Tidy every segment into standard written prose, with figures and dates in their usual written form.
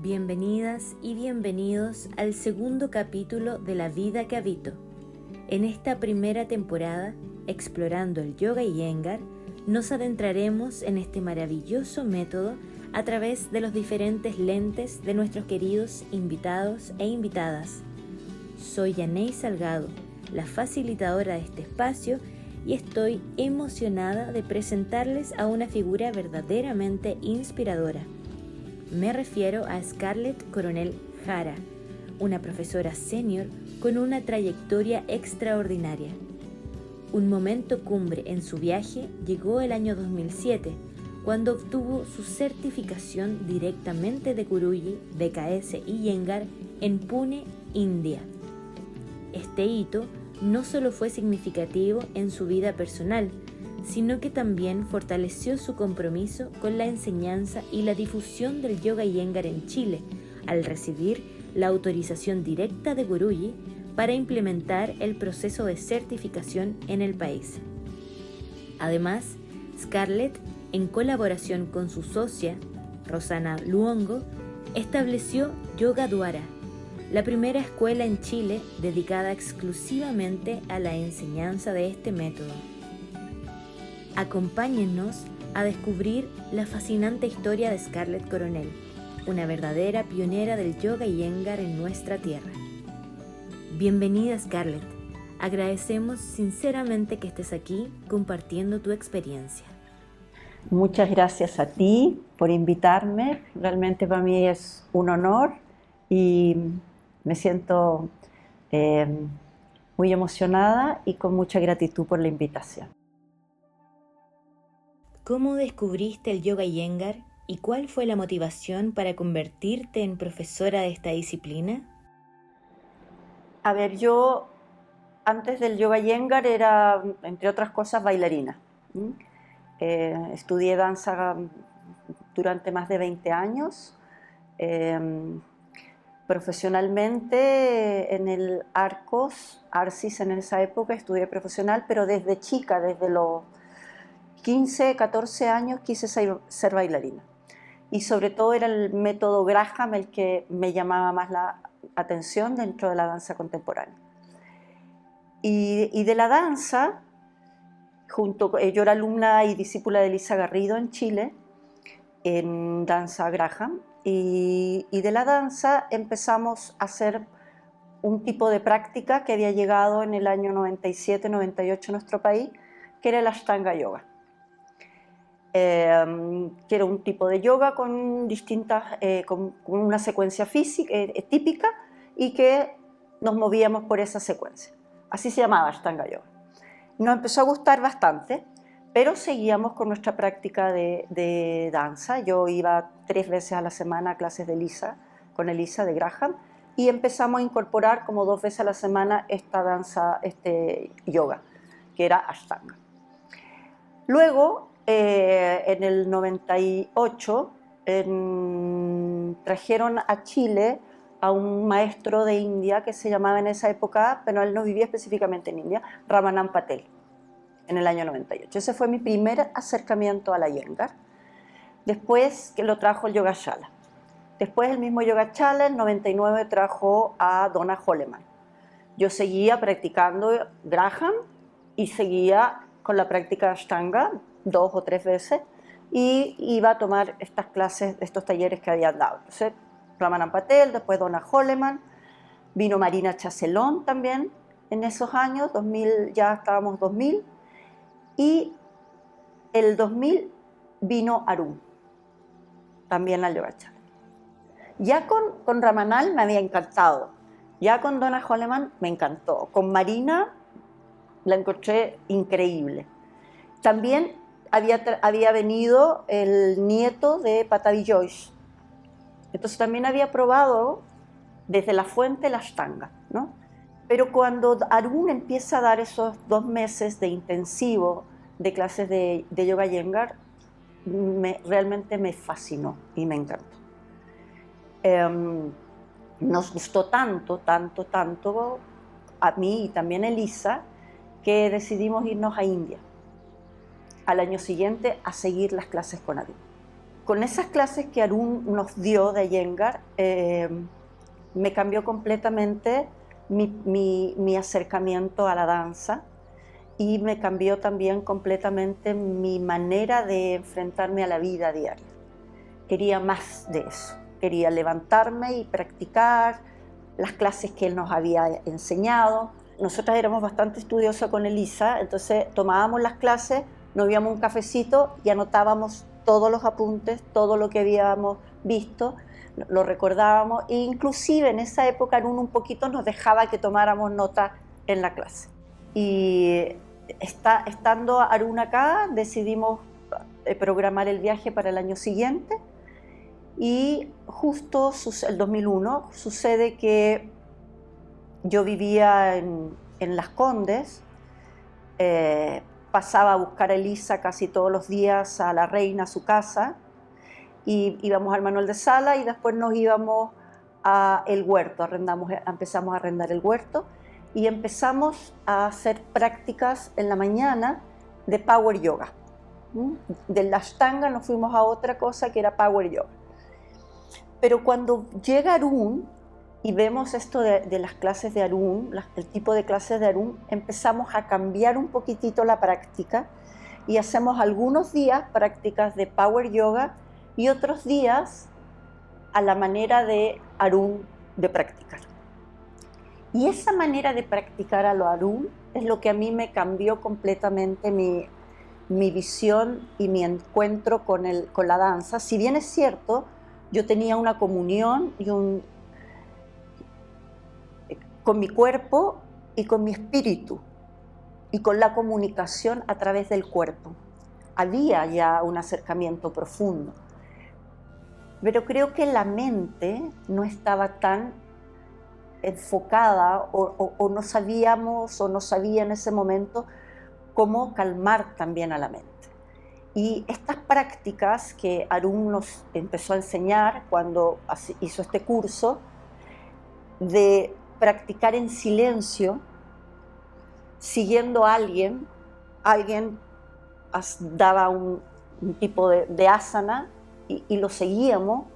Bienvenidas y bienvenidos al segundo capítulo de La Vida que Habito. En esta primera temporada, explorando el Yoga Iyengar, nos adentraremos en este maravilloso método a través de los diferentes lentes de nuestros queridos invitados e invitadas. Soy Yanei Salgado, la facilitadora de este espacio, y estoy emocionada de presentarles a una figura verdaderamente inspiradora. Me refiero a Scarlett Coronel Jara, una profesora senior con una trayectoria extraordinaria. Un momento cumbre en su viaje llegó el año 2007, cuando obtuvo su certificación directamente de Guruji, BKS y Iyengar en Pune, India. Este hito no solo fue significativo en su vida personal, sino que también fortaleció su compromiso con la enseñanza y la difusión del Yoga Iyengar en Chile, al recibir la autorización directa de Guruji para implementar el proceso de certificación en el país. Además, Scarlett, en colaboración con su socia, Rosana Luongo, estableció Yoga Dwara, la primera escuela en Chile dedicada exclusivamente a la enseñanza de este método. Acompáñennos a descubrir la fascinante historia de Scarlett Coronel, una verdadera pionera del Yoga Iyengar en nuestra tierra. Bienvenida, Scarlett. Agradecemos sinceramente que estés aquí compartiendo tu experiencia. Muchas gracias a ti por invitarme. Realmente para mí es un honor y me siento muy emocionada y con mucha gratitud por la invitación. ¿Cómo descubriste el Yoga Iyengar y cuál fue la motivación para convertirte en profesora de esta disciplina? A ver, yo antes del Yoga Iyengar era, entre otras cosas, bailarina. Estudié danza durante más de 20 años. Profesionalmente en el Arcis en esa época estudié profesional, pero desde chica, desde los 15, 14 años quise ser bailarina. Y sobre todo era el método Graham el que me llamaba más la atención dentro de la danza contemporánea. Y de la danza, yo era alumna y discípula de Elisa Garrido en Chile, en danza Graham, y de la danza empezamos a hacer un tipo de práctica que había llegado en el año 97-98 a nuestro país, que era el Ashtanga Yoga. Que era un tipo de yoga con con una secuencia física típica y que nos movíamos por esa secuencia. Así se llamaba Ashtanga Yoga. Nos empezó a gustar bastante, pero seguíamos con nuestra práctica de danza. Yo iba 3 veces a la semana a clases de Elisa, con Elisa de Graham, y empezamos a incorporar como 2 veces a la semana esta danza, yoga, que era Ashtanga. Luego, en el 98, trajeron a Chile a un maestro de India que se llamaba en esa época, pero él no vivía específicamente en India, Ramanand Patel, en el año 98. Ese fue mi primer acercamiento a la Iyengar. Después que lo trajo el Yogacara. Después el mismo Yogacara, en 99, trajo a Donna Holeman. Yo seguía practicando Graham y seguía con la práctica Ashtanga 2 o 3 veces y iba a tomar estas clases, estos talleres que habían dado. Entonces, Ramanand Patel, después Donna Holeman, vino Marina Chacelón también en esos años, 2000, ya estábamos 2000, y el 2000 vino Arun, también al Yogacara. Ya con Ramanand me había encantado, ya con Donna Holeman me encantó, con Marina la encontré increíble. También había venido el nieto de Patabi Joyce, entonces también había probado desde la fuente la Ashtanga, ¿no? Pero cuando Arun empieza a dar esos 2 meses de intensivo de clases de Yoga Iyengar, realmente me fascinó y me encantó. Nos gustó tanto a mí y también a Elisa, que decidimos irnos a India al año siguiente a seguir las clases con Arun. con esas clases que Arun nos dio de Iyengar, me cambió completamente mi acercamiento a la danza, y me cambió también completamente mi manera de enfrentarme a la vida diaria. Quería más de eso, quería levantarme y practicar las clases que él nos había enseñado. Nosotras éramos bastante estudiosas con Elisa, entonces tomábamos las clases, nos íbamos a un cafecito y anotábamos todos los apuntes, todo lo que habíamos visto, lo recordábamos, e inclusive en esa época Arun un poquito nos dejaba que tomáramos nota en la clase. Y estando Arun acá, decidimos programar el viaje para el año siguiente, y justo el 2001 sucede que yo vivía en Las Condes, pasaba a buscar a Elisa casi todos los días a la Reina, a su casa, y íbamos al Manuel de Sala y después nos íbamos a El Huerto, empezamos a arrendar El Huerto y empezamos a hacer prácticas en la mañana de Power Yoga. De la Ashtanga nos fuimos a otra cosa que era Power Yoga. Pero cuando llega Arun y vemos esto de las clases de Arun, el tipo de clases de Arun, empezamos a cambiar un poquitito la práctica y hacemos algunos días prácticas de Power Yoga y otros días a la manera de Arun de practicar. Y esa manera de practicar a lo Arun es lo que a mí me cambió completamente mi visión y mi encuentro con la danza. Si bien es cierto, yo tenía una comunión con mi cuerpo y con mi espíritu y con la comunicación a través del cuerpo. Había ya un acercamiento profundo, pero creo que la mente no estaba tan enfocada o no sabíamos o no sabía en ese momento cómo calmar también a la mente. Y estas prácticas que Arun nos empezó a enseñar cuando hizo este curso, de practicar en silencio, siguiendo a alguien daba un tipo de asana y lo seguíamos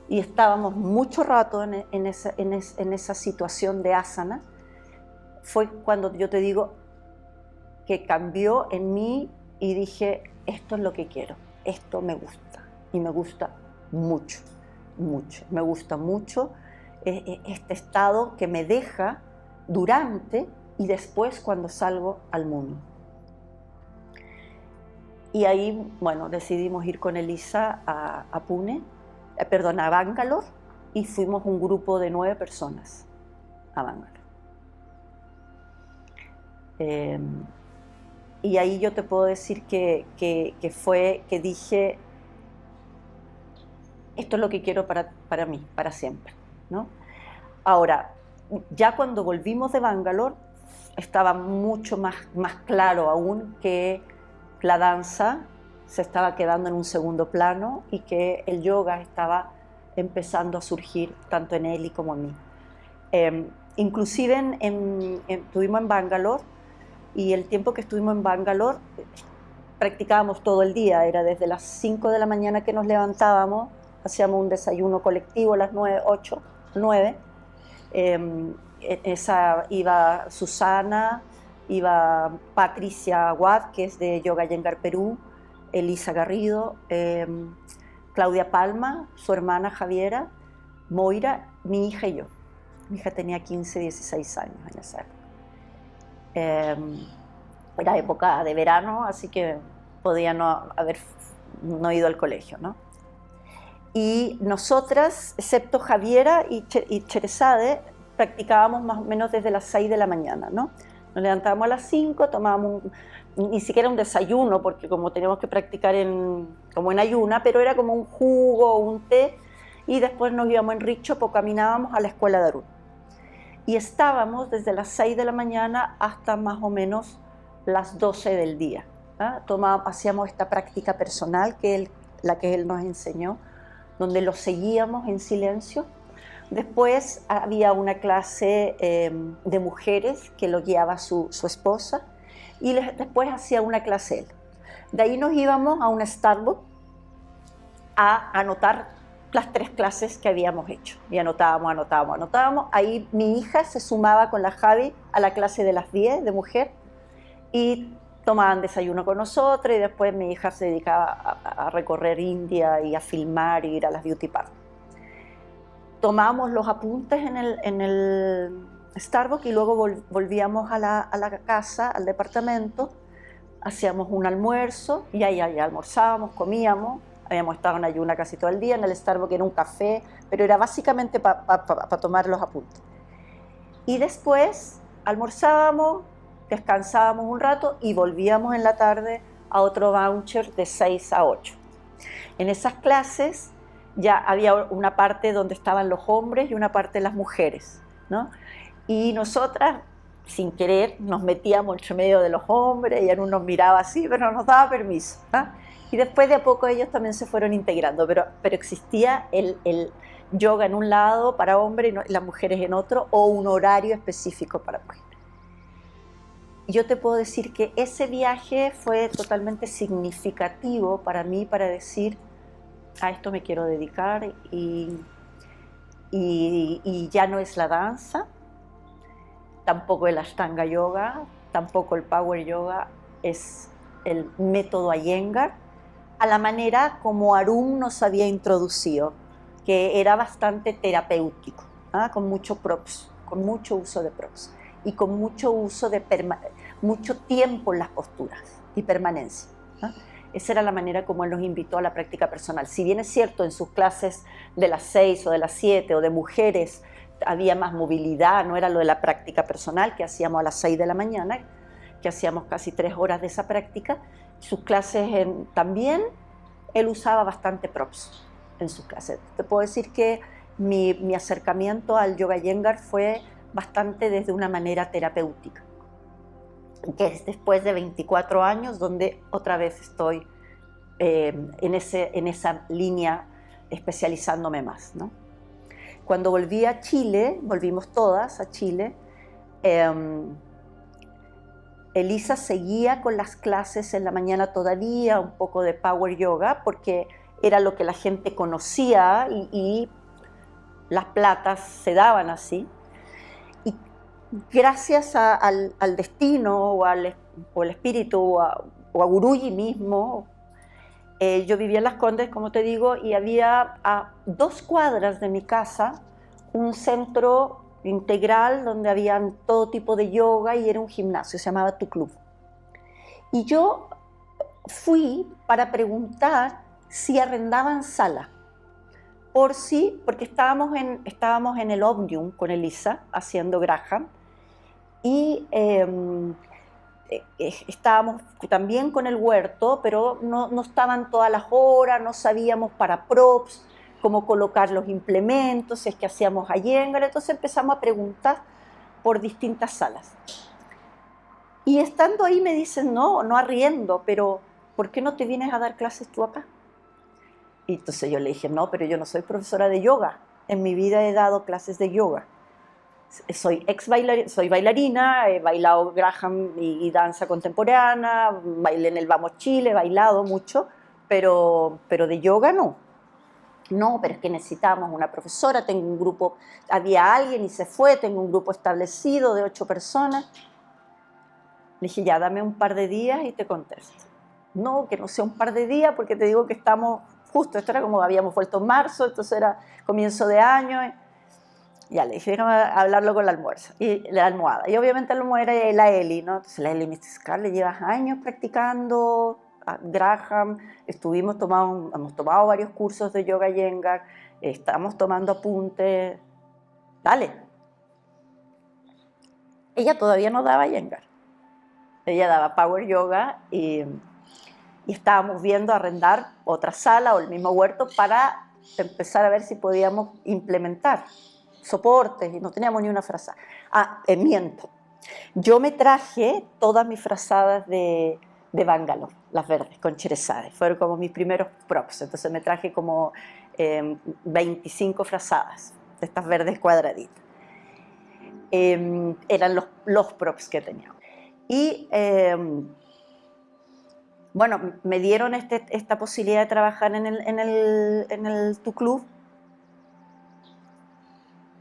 y estábamos mucho rato en esa situación de asana, fue cuando yo te digo que cambió en mí y dije, esto es lo que quiero, esto me gusta, y me gusta mucho, mucho, me gusta mucho este estado que me deja durante y después cuando salgo al mundo. Y ahí, bueno, decidimos ir con Elisa a Bangalore, y fuimos un grupo de 9 personas a Bangalore. Y ahí yo te puedo decir que dije, esto es lo que quiero para mí, para siempre, ¿no? Ahora, ya cuando volvimos de Bangalore, estaba mucho más claro aún que la danza se estaba quedando en un segundo plano y que el yoga estaba empezando a surgir tanto en él y como en mí. Inclusive estuvimos en Bangalore, y el tiempo que estuvimos en Bangalore practicábamos todo el día, era desde las 5 de la mañana que nos levantábamos, hacíamos un desayuno colectivo a las 9, 8, 9. Iba Susana, iba Patricia Aguad, que es de Yoga Iyengar Perú, Elisa Garrido, Claudia Palma, su hermana Javiera, Moira, mi hija y yo. Mi hija tenía 15, 16 años en esa época. Era época de verano, así que podía no haber ido al colegio, ¿no? Y nosotras, excepto Javiera y Cherezade, practicábamos más o menos desde las 6 de la mañana, ¿no? Nos levantábamos a las 5, tomábamos ni siquiera un desayuno, porque como teníamos que practicar como en ayuna, pero era como un jugo o un té, y después nos íbamos en rickshaw o caminábamos a la escuela de Arun. Y estábamos desde las 6 de la mañana hasta más o menos las 12 del día. Hacíamos esta práctica personal, la que él nos enseñó, donde lo seguíamos en silencio. Después había una clase de mujeres que lo guiaba su esposa, y después hacía una clase él. De ahí nos íbamos a un Starbucks a anotar las 3 clases que habíamos hecho. Y anotábamos. Ahí mi hija se sumaba con la Javi a la clase de las 10 de mujer y tomaban desayuno con nosotros, y después mi hija se dedicaba a recorrer India y a filmar y ir a las beauty parties. Tomábamos los apuntes en el Starbucks y luego volvíamos a la casa, al departamento, hacíamos un almuerzo y ahí almorzábamos, comíamos. Habíamos estado en ayuna casi todo el día. En el Starbucks era un café, pero era básicamente para tomar los apuntes. Y después almorzábamos, descansábamos un rato y volvíamos en la tarde a otro voucher de 6 a 8. En esas clases ya había una parte donde estaban los hombres y una parte las mujeres, ¿no? Y nosotras, sin querer, nos metíamos entre medio de los hombres, y uno nos miraba así, pero no nos daba permiso, ¿no? Y después de a poco ellos también se fueron integrando, pero existía el yoga en un lado para hombres y las mujeres en otro, o un horario específico para mujeres. Y yo te puedo decir que ese viaje fue totalmente significativo para mí, para decir, a esto me quiero dedicar, y ya no es la danza, tampoco el Ashtanga Yoga, tampoco el Power Yoga, es el método Iyengar, a la manera como Arun nos había introducido, que era bastante terapéutico, ¿ah? Con mucho props, con mucho uso de props y con mucho uso de mucho tiempo en las posturas y permanencia, ¿ah? Esa era la manera como él nos invitó a la práctica personal. Si bien es cierto, en sus clases de las 6 o de las 7 o de mujeres había más movilidad, no era lo de la práctica personal que hacíamos a las 6 de la mañana, que hacíamos casi 3 horas de esa práctica. Sus clases también, él usaba bastante props en sus clases. Te puedo decir que mi acercamiento al Yoga Iyengar fue bastante desde una manera terapéutica, que es después de 24 años donde otra vez estoy en esa línea especializándome más, ¿no? Cuando volví a Chile, volvimos todas a Chile, Elisa seguía con las clases en la mañana todavía, un poco de Power Yoga, porque era lo que la gente conocía y las platas se daban así. Y gracias al destino o al espíritu o a Guruji mismo, yo vivía en Las Condes, como te digo, y había a 2 cuadras de mi casa un centro integral donde habían todo tipo de yoga y era un gimnasio, se llamaba Tu Club. Y yo fui para preguntar si arrendaban sala, porque estábamos en el Omnium con Elisa haciendo Graham, y estábamos también con el huerto, pero no estaban todas las horas, no sabíamos para props cómo colocar los implementos, si es que hacíamos Iyengar. Entonces empezamos a preguntar por distintas salas. Y estando ahí me dicen, no arriendo, pero ¿por qué no te vienes a dar clases tú acá? Y entonces yo le dije, no, pero yo no soy profesora de yoga, en mi vida he dado clases de yoga. Soy bailarina, he bailado Graham y danza contemporánea, bailé en el Vamos Chile, he bailado mucho, pero de yoga no. No, pero es que necesitamos una profesora, tengo un grupo, había alguien y se fue, tengo un grupo establecido de 8 personas. Le dije, ya, dame un par de días y te contesto. No, que no sea un par de días, porque te digo que estamos, justo, esto era como habíamos vuelto en marzo, entonces era comienzo de año. Ya le dije, déjame hablarlo con la almohada. Y obviamente la almohada era la Eli, ¿no? Entonces la Eli me dice, Scarlett, llevas años practicando Graham, hemos tomado varios cursos de Yoga Iyengar, estamos tomando apuntes, dale. Ella todavía no daba Iyengar, ella daba Power Yoga y estábamos viendo arrendar otra sala o el mismo huerto para empezar a ver si podíamos implementar soportes, y no teníamos ni una frazada. Miento. Yo me traje todas mis frazadas de Bangalore, las verdes, con cherezades. Fueron como mis primeros props. Entonces me traje como 25 frazadas de estas verdes cuadraditas. Eran los props que teníamos. Y bueno, me dieron esta posibilidad de trabajar en el Tu Club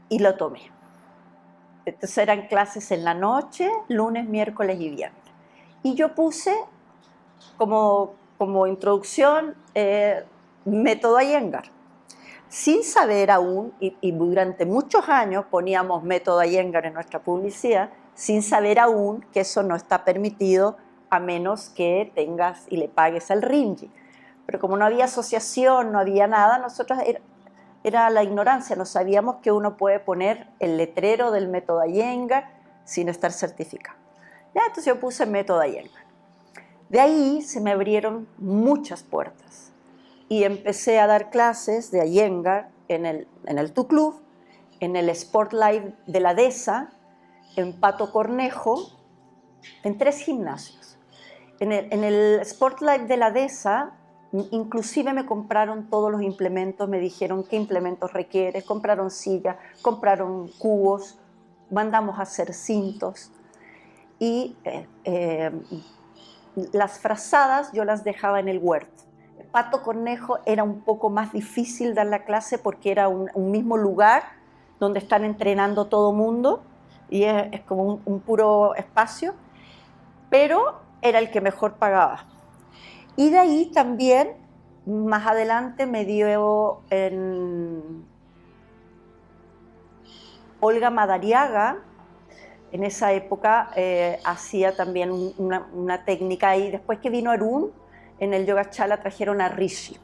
y lo tomé. Entonces eran clases en la noche, lunes, miércoles y viernes. Y yo puse como introducción método Iyengar. Sin saber aún, y durante muchos años poníamos método Iyengar en nuestra publicidad, sin saber aún que eso no está permitido a menos que tengas y le pagues al Rinji. Pero como no había asociación, no había nada, nosotros era la ignorancia, no sabíamos que uno puede poner el letrero del método Iyengar sin estar certificado. Ya, entonces yo puse método Iyengar. De ahí se me abrieron muchas puertas y empecé a dar clases de Iyengar en el Tu Club, en el Sport Life de la DESA, en Pato Cornejo, en 3 gimnasios. En el Sport Life de la DESA, inclusive me compraron todos los implementos, me dijeron qué implementos requieres, compraron sillas, compraron cubos, mandamos a hacer cintos y las frazadas yo las dejaba en el huerto. Pato Cornejo era un poco más difícil dar la clase porque era un mismo lugar donde están entrenando todo mundo y es como un puro espacio, pero era el que mejor pagaba. Y de ahí también, más adelante me dio en Olga Madariaga, en esa época hacía también una técnica y después que vino Arun, en el Yogacara trajeron a Rishi,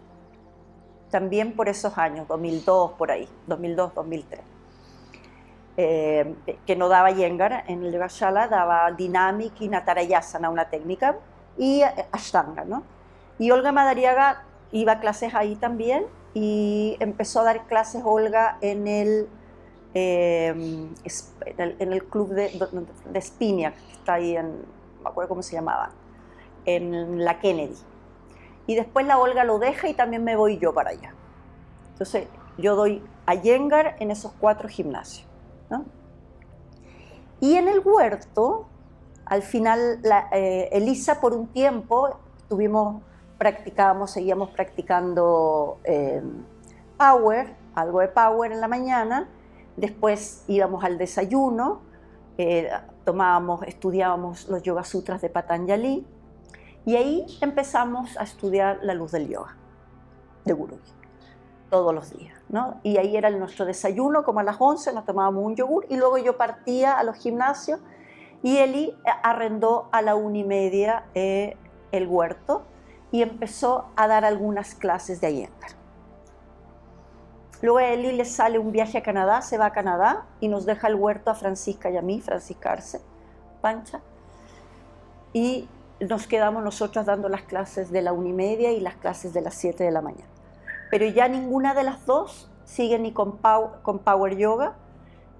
también por esos años, 2002 por ahí, 2002, 2003. Que no daba Iyengar en el Yogacara, daba Dynamic y Natarayasana, una técnica, y Ashtanga, ¿no? Y Olga Madariaga iba a clases ahí también y empezó a dar clases Olga en el club de Spinia, que está ahí no me acuerdo cómo se llamaba, en la Kennedy. Y después la Olga lo deja y también me voy yo para allá. Entonces yo doy Iyengar en esos 4 gimnasios, ¿no? Y en el huerto, al final, Elisa por un tiempo seguíamos practicando power, algo de power en la mañana, después íbamos al desayuno, estudiábamos los Yoga Sutras de Patanjali, y ahí empezamos a estudiar la luz del yoga, de Guruji, todos los días, ¿no? Y ahí era nuestro desayuno, como a las 11 nos tomábamos un yogur, y luego yo partía a los gimnasios, y Eli arrendó a la 1:30 el huerto, y empezó a dar algunas clases de Iyengar. Luego a Eli le sale un viaje a Canadá, se va a Canadá, y nos deja el huerto a Francisca y a mí, Francisca Arce, Pancha, y nos quedamos nosotros dando las clases de la 1:30 y las clases de las 7 de la mañana. Pero ya ninguna de las dos sigue ni con Power Yoga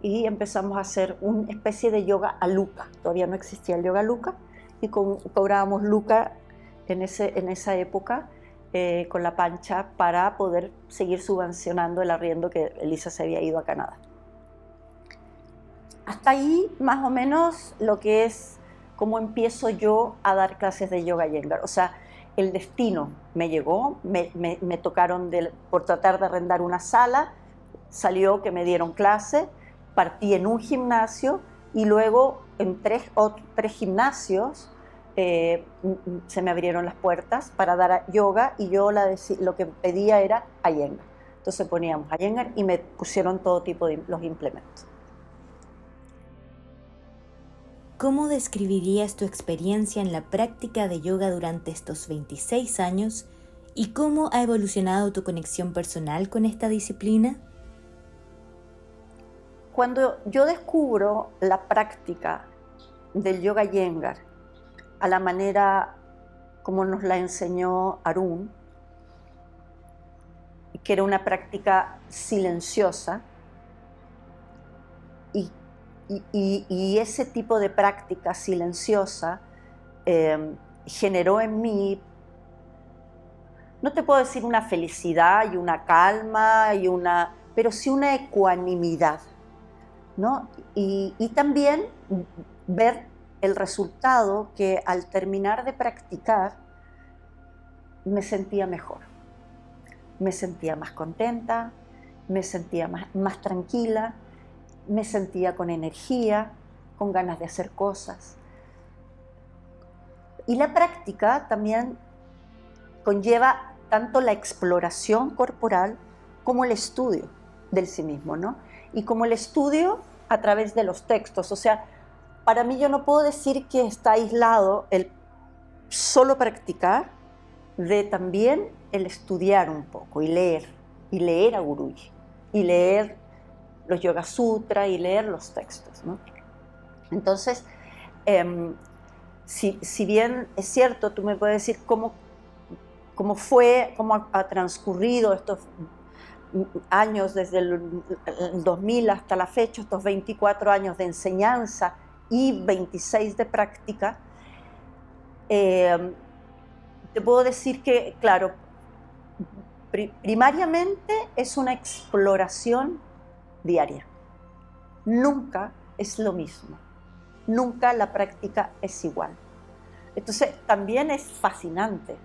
y empezamos a hacer una especie de yoga a Luca. Todavía no existía el yoga a Luca y cobrábamos Luca en esa época con la Pancha para poder seguir subvencionando el arriendo que Elisa se había ido a Canadá. Hasta ahí más o menos lo que es cómo empiezo yo a dar clases de Yoga Iyengar. O sea, el destino me llegó, me tocaron por tratar de arrendar una sala, salió que me dieron clase, partí en un gimnasio y luego en tres gimnasios se me abrieron las puertas para dar yoga y yo lo que pedía era Iyengar. Entonces poníamos Iyengar y me pusieron todo tipo de los implementos. ¿Cómo describirías tu experiencia en la práctica de yoga durante estos 26 años y cómo ha evolucionado tu conexión personal con esta disciplina? Cuando yo descubro la práctica del Yoga Iyengar a la manera como nos la enseñó Arun, que era una práctica silenciosa, y ese tipo de práctica silenciosa generó en mí, no te puedo decir una felicidad y una calma, pero sí una ecuanimidad, ¿no? Y también ver el resultado que al terminar de practicar me sentía mejor, me sentía más contenta, me sentía más tranquila, me sentía con energía, con ganas de hacer cosas. Y la práctica también conlleva tanto la exploración corporal como el estudio del sí mismo, ¿no? Y como el estudio a través de los textos. O sea, para mí yo no puedo decir que está aislado el solo practicar de también el estudiar un poco y leer a Guruji, y leer los Yoga Sutras y leer los textos, ¿no? Entonces, si bien es cierto, tú me puedes decir cómo ha transcurrido estos años desde el 2000 hasta la fecha, estos 24 años de enseñanza y 26 de práctica, te puedo decir que, claro, primariamente es una exploración diaria. Nunca es lo mismo. Nunca la práctica es igual. Entonces, también es fascinante,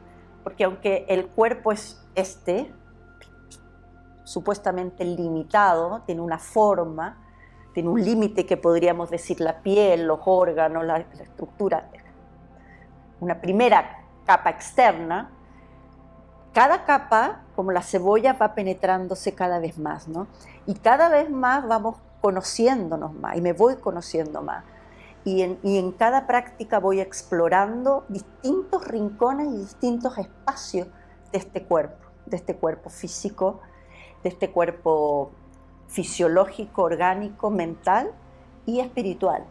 porque aunque el cuerpo es supuestamente limitado, tiene una forma, tiene un límite que podríamos decir la piel, los órganos, la estructura, una primera capa externa, cada capa, como la cebolla, va penetrándose cada vez más, ¿no? Y cada vez más vamos conociéndonos más, y me voy conociendo más. Y en cada práctica voy explorando distintos rincones y distintos espacios de este cuerpo físico, de este cuerpo fisiológico, orgánico, mental y espiritual.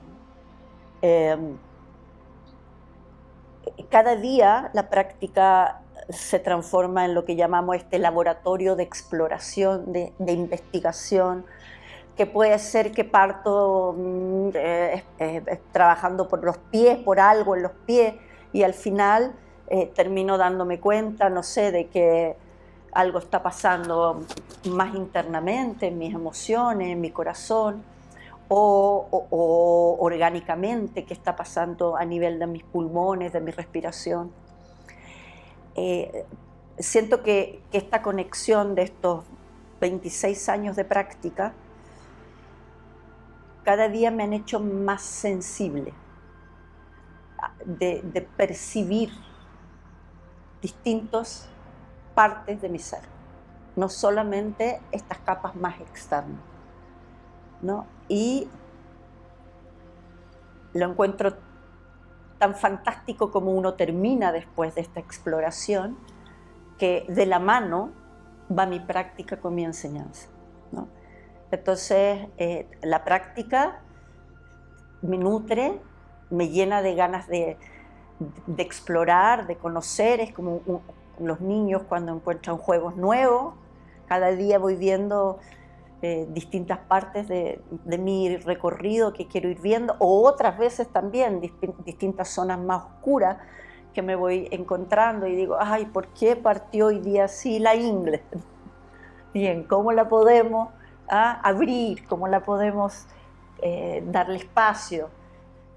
Cada día la práctica se transforma en lo que llamamos este laboratorio de exploración, de investigación, que puede ser que parto trabajando por los pies, por algo en los pies, y al final termino dándome cuenta, no sé, de que algo está pasando más internamente en mis emociones, en mi corazón, o orgánicamente, qué está pasando a nivel de mis pulmones, de mi respiración. Siento que esta conexión de estos 26 años de práctica cada día me han hecho más sensible de percibir distintas partes de mi ser, no solamente estas capas más externas, ¿no? Y lo encuentro tan fantástico como uno termina después de esta exploración, que de la mano va mi práctica con mi enseñanza, ¿no? Entonces, la práctica me nutre, me llena de ganas de explorar, de conocer. Es como los niños cuando encuentran juegos nuevos. Cada día voy viendo distintas partes de mi recorrido que quiero ir viendo, o otras veces también distintas zonas más oscuras que me voy encontrando y digo, ay, ¿por qué partió hoy día así la ingle? Bien, ¿cómo la podemos abrir? ¿Cómo la podemos darle espacio?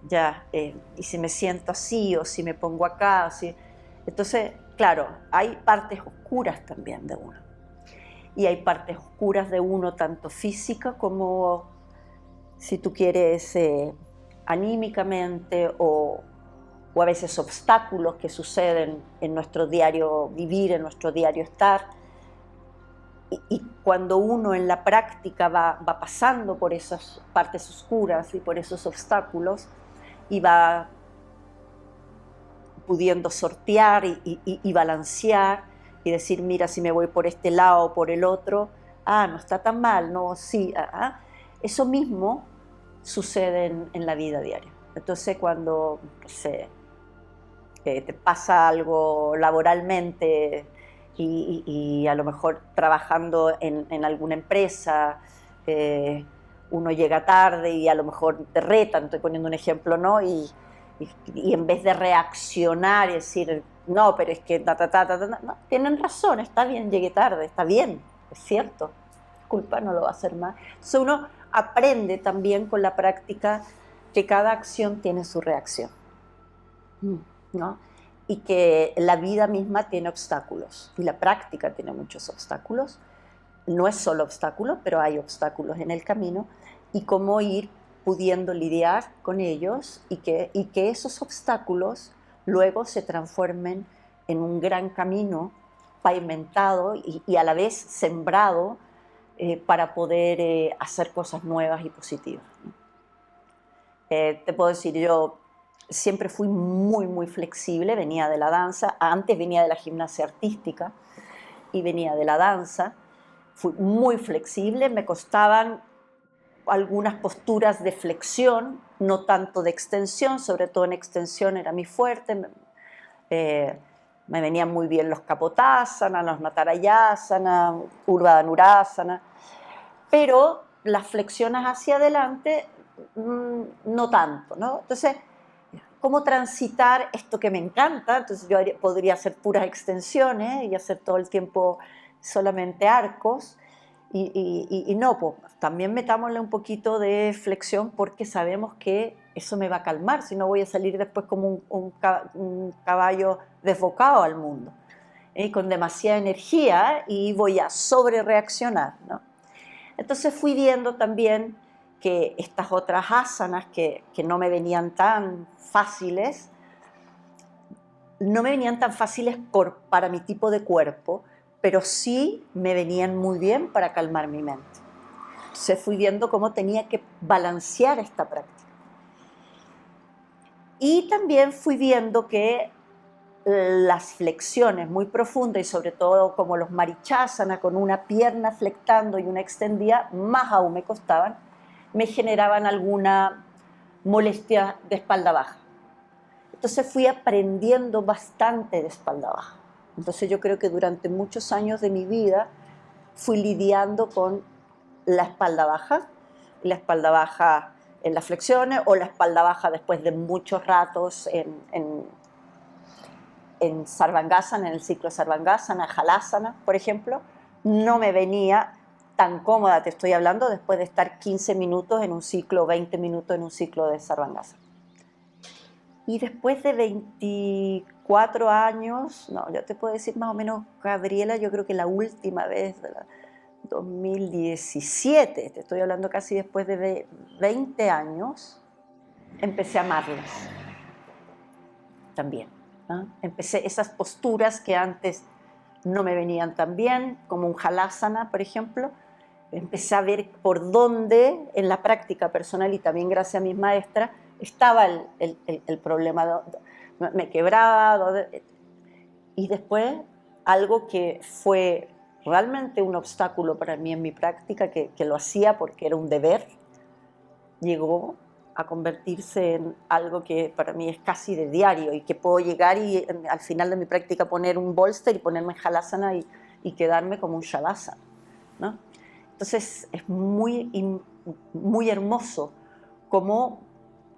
Ya, y si me siento así, o si me pongo acá, así. Entonces, claro, hay partes oscuras también de uno. Y hay partes oscuras de uno, tanto física como, si tú quieres, anímicamente, o a veces obstáculos que suceden en nuestro diario vivir, en nuestro diario estar. Y cuando uno en la práctica va pasando por esas partes oscuras y por esos obstáculos, y va pudiendo sortear y balancear, y decir, mira, si me voy por este lado o por el otro, no está tan mal, no, sí, eso mismo sucede en la vida diaria. Entonces, cuando, no sé, te pasa algo laboralmente y a lo mejor trabajando en alguna empresa, uno llega tarde y a lo mejor te retan, estoy poniendo un ejemplo, ¿no? Y en vez de reaccionar y decir, no, pero es que no, tienen razón, está bien, llegué tarde, está bien, es cierto, disculpa, no lo va a hacer más. Entonces uno aprende también con la práctica que cada acción tiene su reacción, ¿no? y que la vida misma tiene obstáculos y la práctica tiene muchos obstáculos. No es solo obstáculos, pero hay obstáculos en el camino, y cómo ir pudiendo lidiar con ellos y que esos obstáculos luego se transformen en un gran camino pavimentado y a la vez sembrado para poder hacer cosas nuevas y positivas, ¿no? Te puedo decir, yo siempre fui muy, muy flexible, venía de la danza, antes venía de la gimnasia artística y venía de la danza, fui muy flexible, me costaban algunas posturas de flexión, no tanto de extensión, sobre todo en extensión era mi fuerte, me venían muy bien los kapotasana, los natarayasana, urdhva dhanurasana, pero las flexiones hacia adelante no tanto, ¿no? Entonces, ¿cómo transitar esto que me encanta? Entonces yo podría hacer puras extensiones y hacer todo el tiempo solamente arcos, y no, pues también metámosle un poquito de flexión porque sabemos que eso me va a calmar, si no voy a salir después como un caballo desbocado al mundo, con demasiada energía y voy a sobre reaccionar, ¿no? Entonces fui viendo también que estas otras asanas que no me venían tan fáciles, no me venían tan fáciles para mi tipo de cuerpo, pero sí me venían muy bien para calmar mi mente. Entonces fui viendo cómo tenía que balancear esta práctica. Y también fui viendo que las flexiones muy profundas y sobre todo como los marichasana con una pierna flectando y una extendida, más aún me costaban, me generaban alguna molestia de espalda baja. Entonces fui aprendiendo bastante de espalda baja. Entonces yo creo que durante muchos años de mi vida fui lidiando con la espalda baja en las flexiones o la espalda baja después de muchos ratos en Sarvangasana, en el ciclo Sarvangasana, Halasana, por ejemplo, no me venía tan cómoda, te estoy hablando, después de estar 15 minutos en un ciclo, 20 minutos en un ciclo de Sarvangasana. Y después de 24 años, no, yo te puedo decir más o menos, Gabriela, yo creo que la última vez, de la 2017, te estoy hablando casi después de 20 años, empecé a amarlas también, ¿no? Empecé esas posturas que antes no me venían tan bien, como un halasana, por ejemplo, empecé a ver por dónde en la práctica personal y también gracias a mis maestras estaba el problema, me quebraba, y después algo que fue realmente un obstáculo para mí en mi práctica, que lo hacía porque era un deber, llegó a convertirse en algo que para mí es casi de diario y que puedo llegar y al final de mi práctica poner un bolster y ponerme en halasana y quedarme como un shavasana, ¿no? Entonces es muy, muy hermoso cómo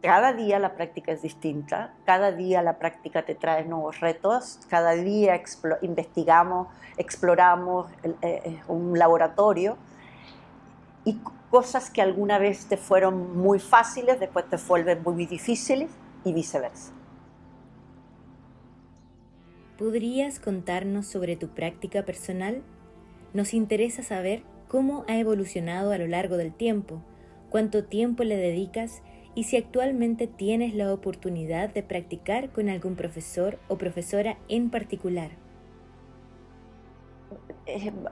cada día la práctica es distinta, cada día la práctica te trae nuevos retos, cada día investigamos, exploramos un laboratorio, y cosas que alguna vez te fueron muy fáciles, después te vuelven muy difíciles y viceversa. ¿Podrías contarnos sobre tu práctica personal? Nos interesa saber cómo ha evolucionado a lo largo del tiempo, cuánto tiempo le dedicas y si actualmente tienes la oportunidad de practicar con algún profesor o profesora en particular.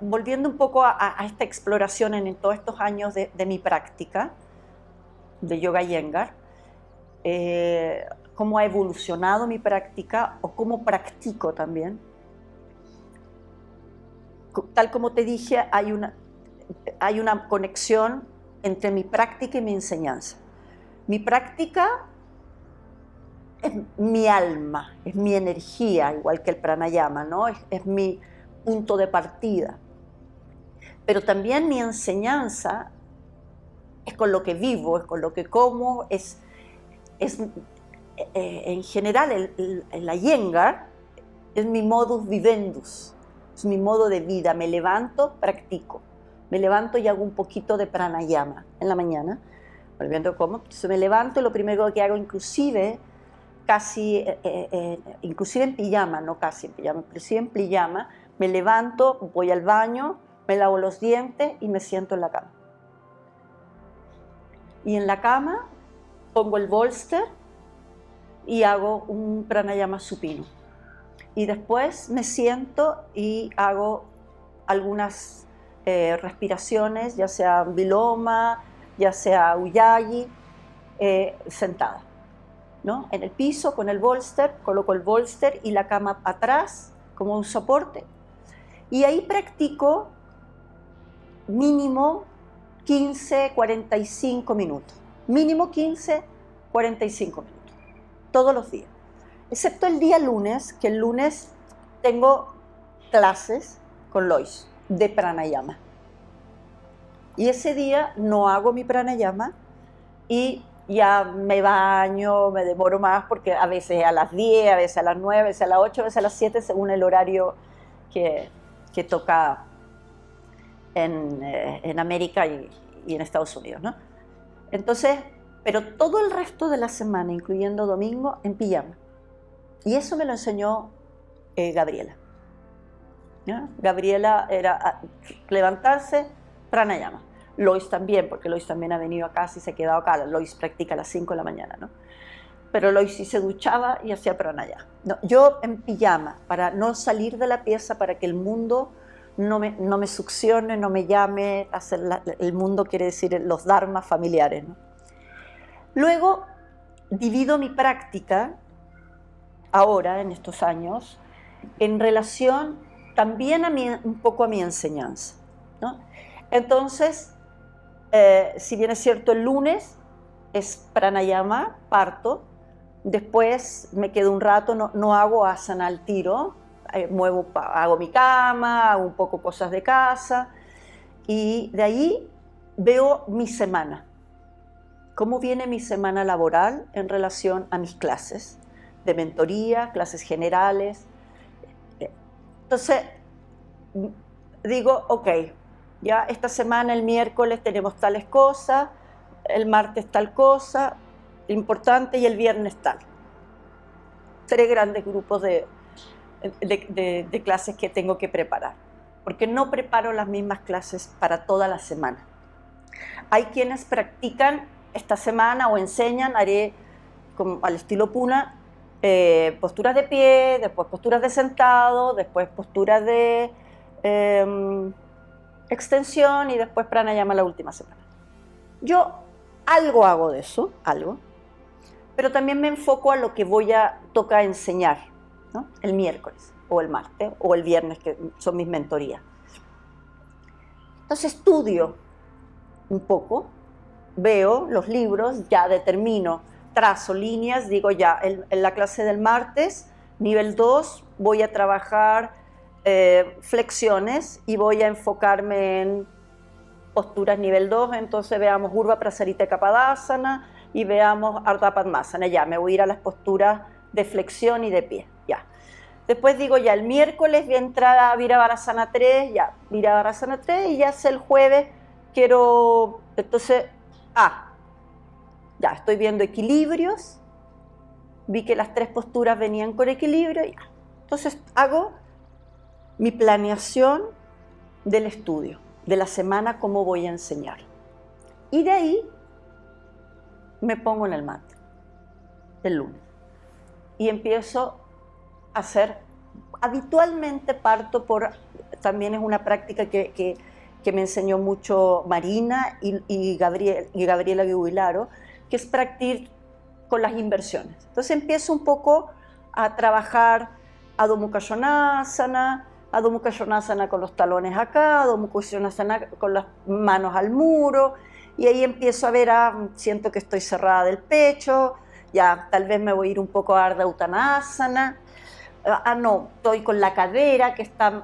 Volviendo un poco a esta exploración en todos estos años de mi práctica de Yoga Iyengar, cómo ha evolucionado mi práctica o cómo practico también. Tal como te dije, hay una conexión entre mi práctica y mi enseñanza. Mi práctica es mi alma, es mi energía, igual que el pranayama, ¿no? Es mi punto de partida. Pero también mi enseñanza es con lo que vivo, es con lo que como, en general el Iyengar es mi modus vivendus, es mi modo de vida. Me levanto, practico. Me levanto y hago un poquito de pranayama en la mañana, volviendo como. Entonces me levanto y lo primero que hago, inclusive casi, inclusive en pijama, no casi en pijama, pero sí en pijama, me levanto, voy al baño, me lavo los dientes y me siento en la cama. Y en la cama pongo el bolster y hago un pranayama supino. Y después me siento y hago algunas respiraciones, ya sea viloma, ya sea ujjayi, sentada, ¿no? En el piso con el bolster, coloco el bolster y la cama atrás como un soporte. Y ahí practico mínimo 15, 45 minutos. Mínimo 15, 45 minutos. Todos los días. Excepto el día lunes, que el lunes tengo clases con Lois de pranayama. Y ese día no hago mi pranayama y ya me baño, me demoro más porque a veces a las 10, a veces a las 9, a veces a las 8, a veces a las 7, según el horario que toca en América y en Estados Unidos, ¿no? Entonces, pero todo el resto de la semana, incluyendo domingo, en pijama. Y eso me lo enseñó Gabriela. ¿Ya? Gabriela era levantarse, pranayama. Lois también, porque Lois también ha venido acá, y se ha quedado acá. Lois practica a las 5 de la mañana, ¿no? Pero Lois sí se duchaba y hacía pranayama. No, yo en pijama, para no salir de la pieza, para que el mundo no me succione, no me llame. El mundo quiere decir los dharmas familiares, ¿no? Luego divido mi práctica, ahora, en estos años, en relación también un poco a mi enseñanza, ¿no? Entonces, si bien es cierto, el lunes es pranayama, parto, después me quedo un rato, no hago asana al tiro, hago mi cama, hago un poco cosas de casa, y de ahí veo mi semana, cómo viene mi semana laboral en relación a mis clases de mentoría, clases generales. Entonces, digo, ok, ya esta semana, el miércoles tenemos tales cosas, el martes tal cosa, importante, y el viernes tal. 3 grandes grupos de clases que tengo que preparar, porque no preparo las mismas clases para toda la semana. Hay quienes practican esta semana o enseñan, haré como al estilo Puna, posturas de pie, después posturas de sentado, después posturas de extensión y después pranayama la última semana. Yo algo hago de eso, algo, pero también me enfoco a lo que toca enseñar, ¿no? El miércoles o el martes o el viernes, que son mis mentorías. Entonces estudio un poco, veo los libros, ya determino, trazo líneas, digo ya, en la clase del martes, nivel 2, voy a trabajar flexiones y voy a enfocarme en posturas nivel 2, entonces veamos Urdhva Prasarita Kapadasana y veamos Ardha Padmasana, ya, me voy a ir a las posturas de flexión y de pie, ya. Después digo ya, el miércoles voy a entrar a Virabhadrasana 3, ya, Virabhadrasana 3, y ya el jueves quiero, entonces, ya, estoy viendo equilibrios, vi que las 3 posturas venían con equilibrio, ya. Entonces hago mi planeación del estudio, de la semana, cómo voy a enseñar. Y de ahí me pongo en el mat, el lunes, y empiezo a hacer, habitualmente parto también es una práctica que me enseñó mucho Marina y Gabriela Guilaro, que es practicar con las inversiones. Entonces empiezo un poco a trabajar Adho Mukha Svanasana con los talones acá, Adho Mukha Svanasana con las manos al muro, y ahí empiezo a ver, siento que estoy cerrada del pecho, ya tal vez me voy a ir un poco a Ardha Uttanasana, no, estoy con la cadera que está,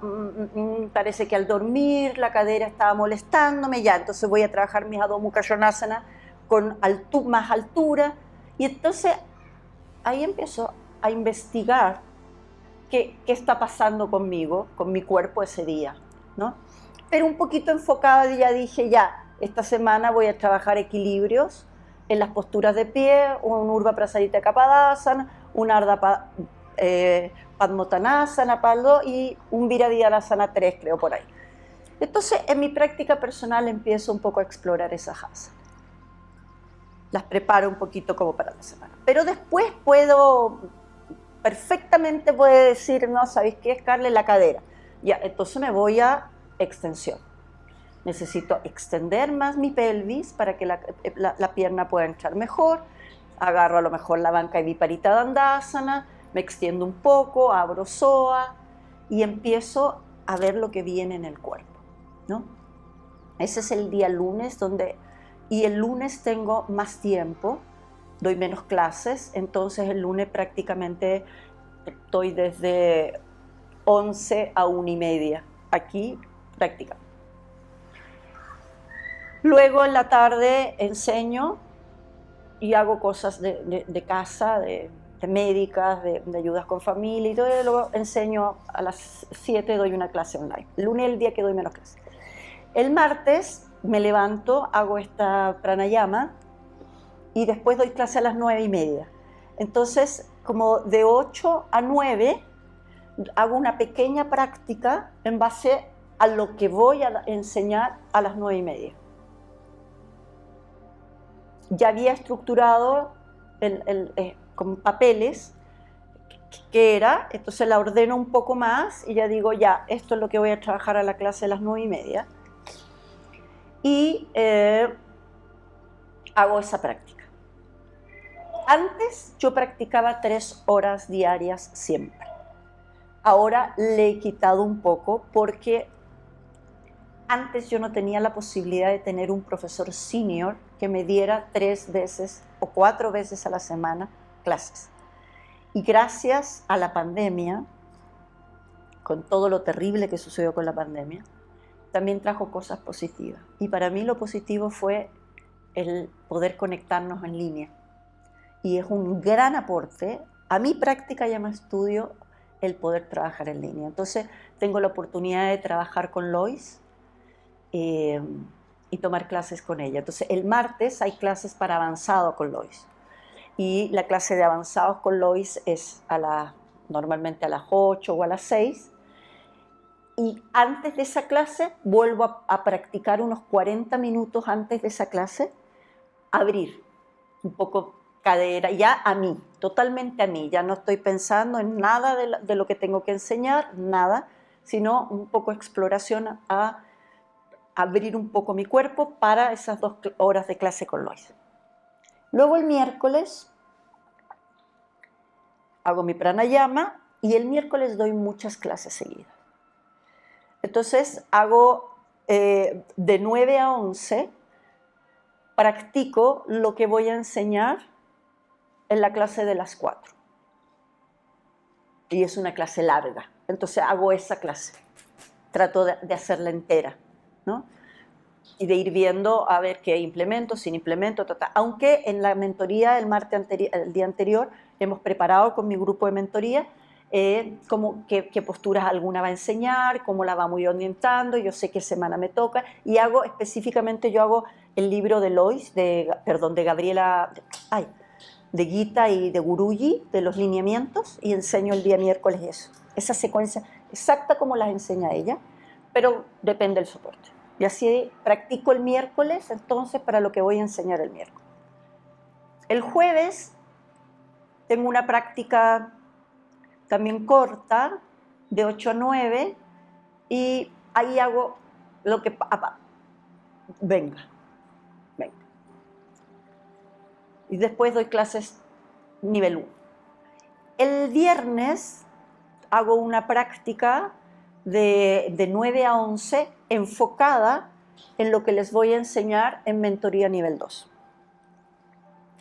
parece que al dormir la cadera estaba molestándome, ya, entonces voy a trabajar mis Adho Mukha Svanasana con más altura, y entonces ahí empiezo a investigar qué está pasando conmigo, con mi cuerpo ese día, ¿no? Pero un poquito enfocada, ya dije, ya, esta semana voy a trabajar equilibrios en las posturas de pie, un Urdhva Prasarita Kapadasana, un Ardha Padmottanasana para el 2 y un Virabhadrasana 3, creo, por ahí. Entonces, en mi práctica personal empiezo un poco a explorar esas asanas. Las preparo un poquito como para la semana. Pero después perfectamente puede decir, no, ¿sabéis qué, Scarlett? La cadera. Ya, entonces me voy a extensión. Necesito extender más mi pelvis para que la pierna pueda entrar mejor. Agarro a lo mejor la banca de Viparita Dandasana, me extiendo un poco, abro psoas y empiezo a ver lo que viene en el cuerpo, ¿no? Ese es el día lunes y el lunes tengo más tiempo, doy menos clases, entonces el lunes prácticamente estoy desde 11 a 1:30 aquí prácticamente. Luego en la tarde enseño y hago cosas de casa, de médicas, de ayudas con familia y todo, y luego enseño a las 7, doy una clase online. El lunes es el día que doy menos clases. El martes me levanto, hago esta pranayama y después doy clase a las 9:30. Entonces, como de 8 a 9, hago una pequeña práctica en base a lo que voy a enseñar a las 9:30. Ya había estructurado con papeles qué era, entonces la ordeno un poco más y ya digo, ya, esto es lo que voy a trabajar a la clase de las 9:30. Y hago esa práctica. Antes yo practicaba 3 horas diarias siempre. Ahora le he quitado un poco porque antes yo no tenía la posibilidad de tener un profesor senior que me diera 3 veces o 4 veces a la semana clases. Y gracias a la pandemia, con todo lo terrible que sucedió con la pandemia, también trajo cosas positivas. Y para mí lo positivo fue el poder conectarnos en línea. Y es un gran aporte a mi práctica y a mi estudio el poder trabajar en línea. Entonces tengo la oportunidad de trabajar con Lois y tomar clases con ella. Entonces el martes hay clases para avanzado con Lois. Y la clase de avanzados con Lois es normalmente a las 8 o a las 6. Y antes de esa clase vuelvo a practicar unos 40 minutos antes de esa clase, abrir un poco cadera, ya a mí, totalmente a mí. Ya no estoy pensando en nada de lo que tengo que enseñar, nada, sino un poco exploración a abrir un poco mi cuerpo para esas 2 horas de clase con Lois. Luego el miércoles hago mi pranayama y el miércoles doy muchas clases seguidas. Entonces hago de 9 a 11, practico lo que voy a enseñar en la clase de las 4. Y es una clase larga, entonces hago esa clase. Trato de hacerla entera, ¿no? Y de ir viendo a ver qué implemento, sin implemento, aunque en la mentoría el día anterior hemos preparado con mi grupo de mentoría como qué posturas alguna va a enseñar, cómo la vamos orientando, yo sé qué semana me toca y hago específicamente, yo hago el libro de Lois, de Gita y de Guruji, de los lineamientos, y enseño el día miércoles eso, esa secuencia exacta como las enseña ella, pero depende del soporte. Y así practico el miércoles, entonces, para lo que voy a enseñar el miércoles. El jueves tengo una práctica también corta, de 8 a 9, y ahí hago lo que... venga. Y después doy clases nivel 1. El viernes hago una práctica de 9 a 11 enfocada en lo que les voy a enseñar en mentoría nivel 2.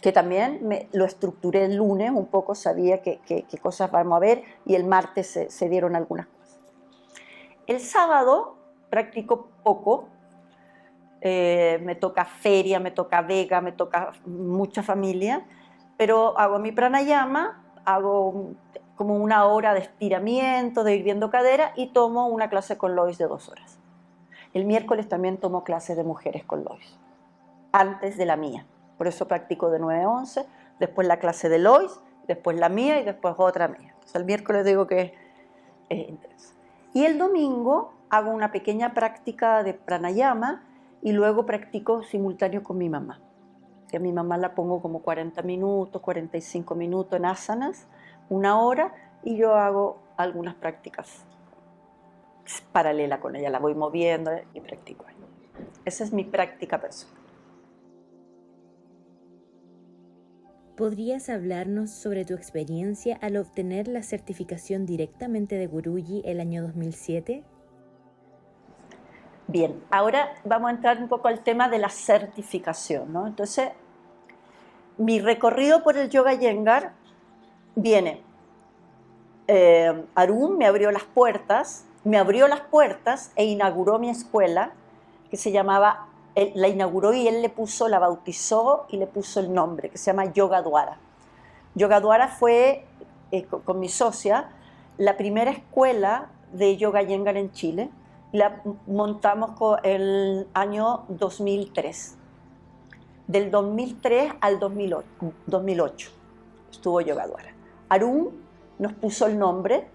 Que también lo estructuré el lunes, un poco sabía qué cosas vamos a ver y el martes se dieron algunas cosas. El sábado practico poco, me toca feria, me toca vega, me toca mucha familia, pero hago mi pranayama, hago como 1 hora de estiramiento, de ir viendo cadera y tomo una clase con Lois de 2 horas. El miércoles también tomo clases de mujeres con Lois, antes de la mía. Por eso practico de 9 a 11, después la clase de Lois después la mía y después otra mía. Entonces el miércoles digo que es intenso. Y el domingo hago una pequeña práctica de pranayama y luego practico simultáneo con mi mamá. Que a mi mamá la pongo como 40 minutos, 45 minutos en asanas, 1 hora, y yo hago algunas prácticas paralelas con ella, la voy moviendo y practico. Esa es mi práctica personal. ¿Podrías hablarnos sobre tu experiencia al obtener la certificación directamente de Guruji el año 2007? Bien, ahora vamos a entrar un poco al tema de la certificación, ¿no? Entonces, mi recorrido por el Yoga Iyengar viene, Arun me abrió las puertas e inauguró mi escuela, que se llamaba, la inauguró y él la bautizó y le puso el nombre, que se llama Yoga Dwara. Yoga Dwara fue, con mi socia, la primera escuela de Yoga Iyengar en Chile. La montamos el año 2003. Del 2003 al 2008 estuvo Yoga Dwara. Arun nos puso el nombre,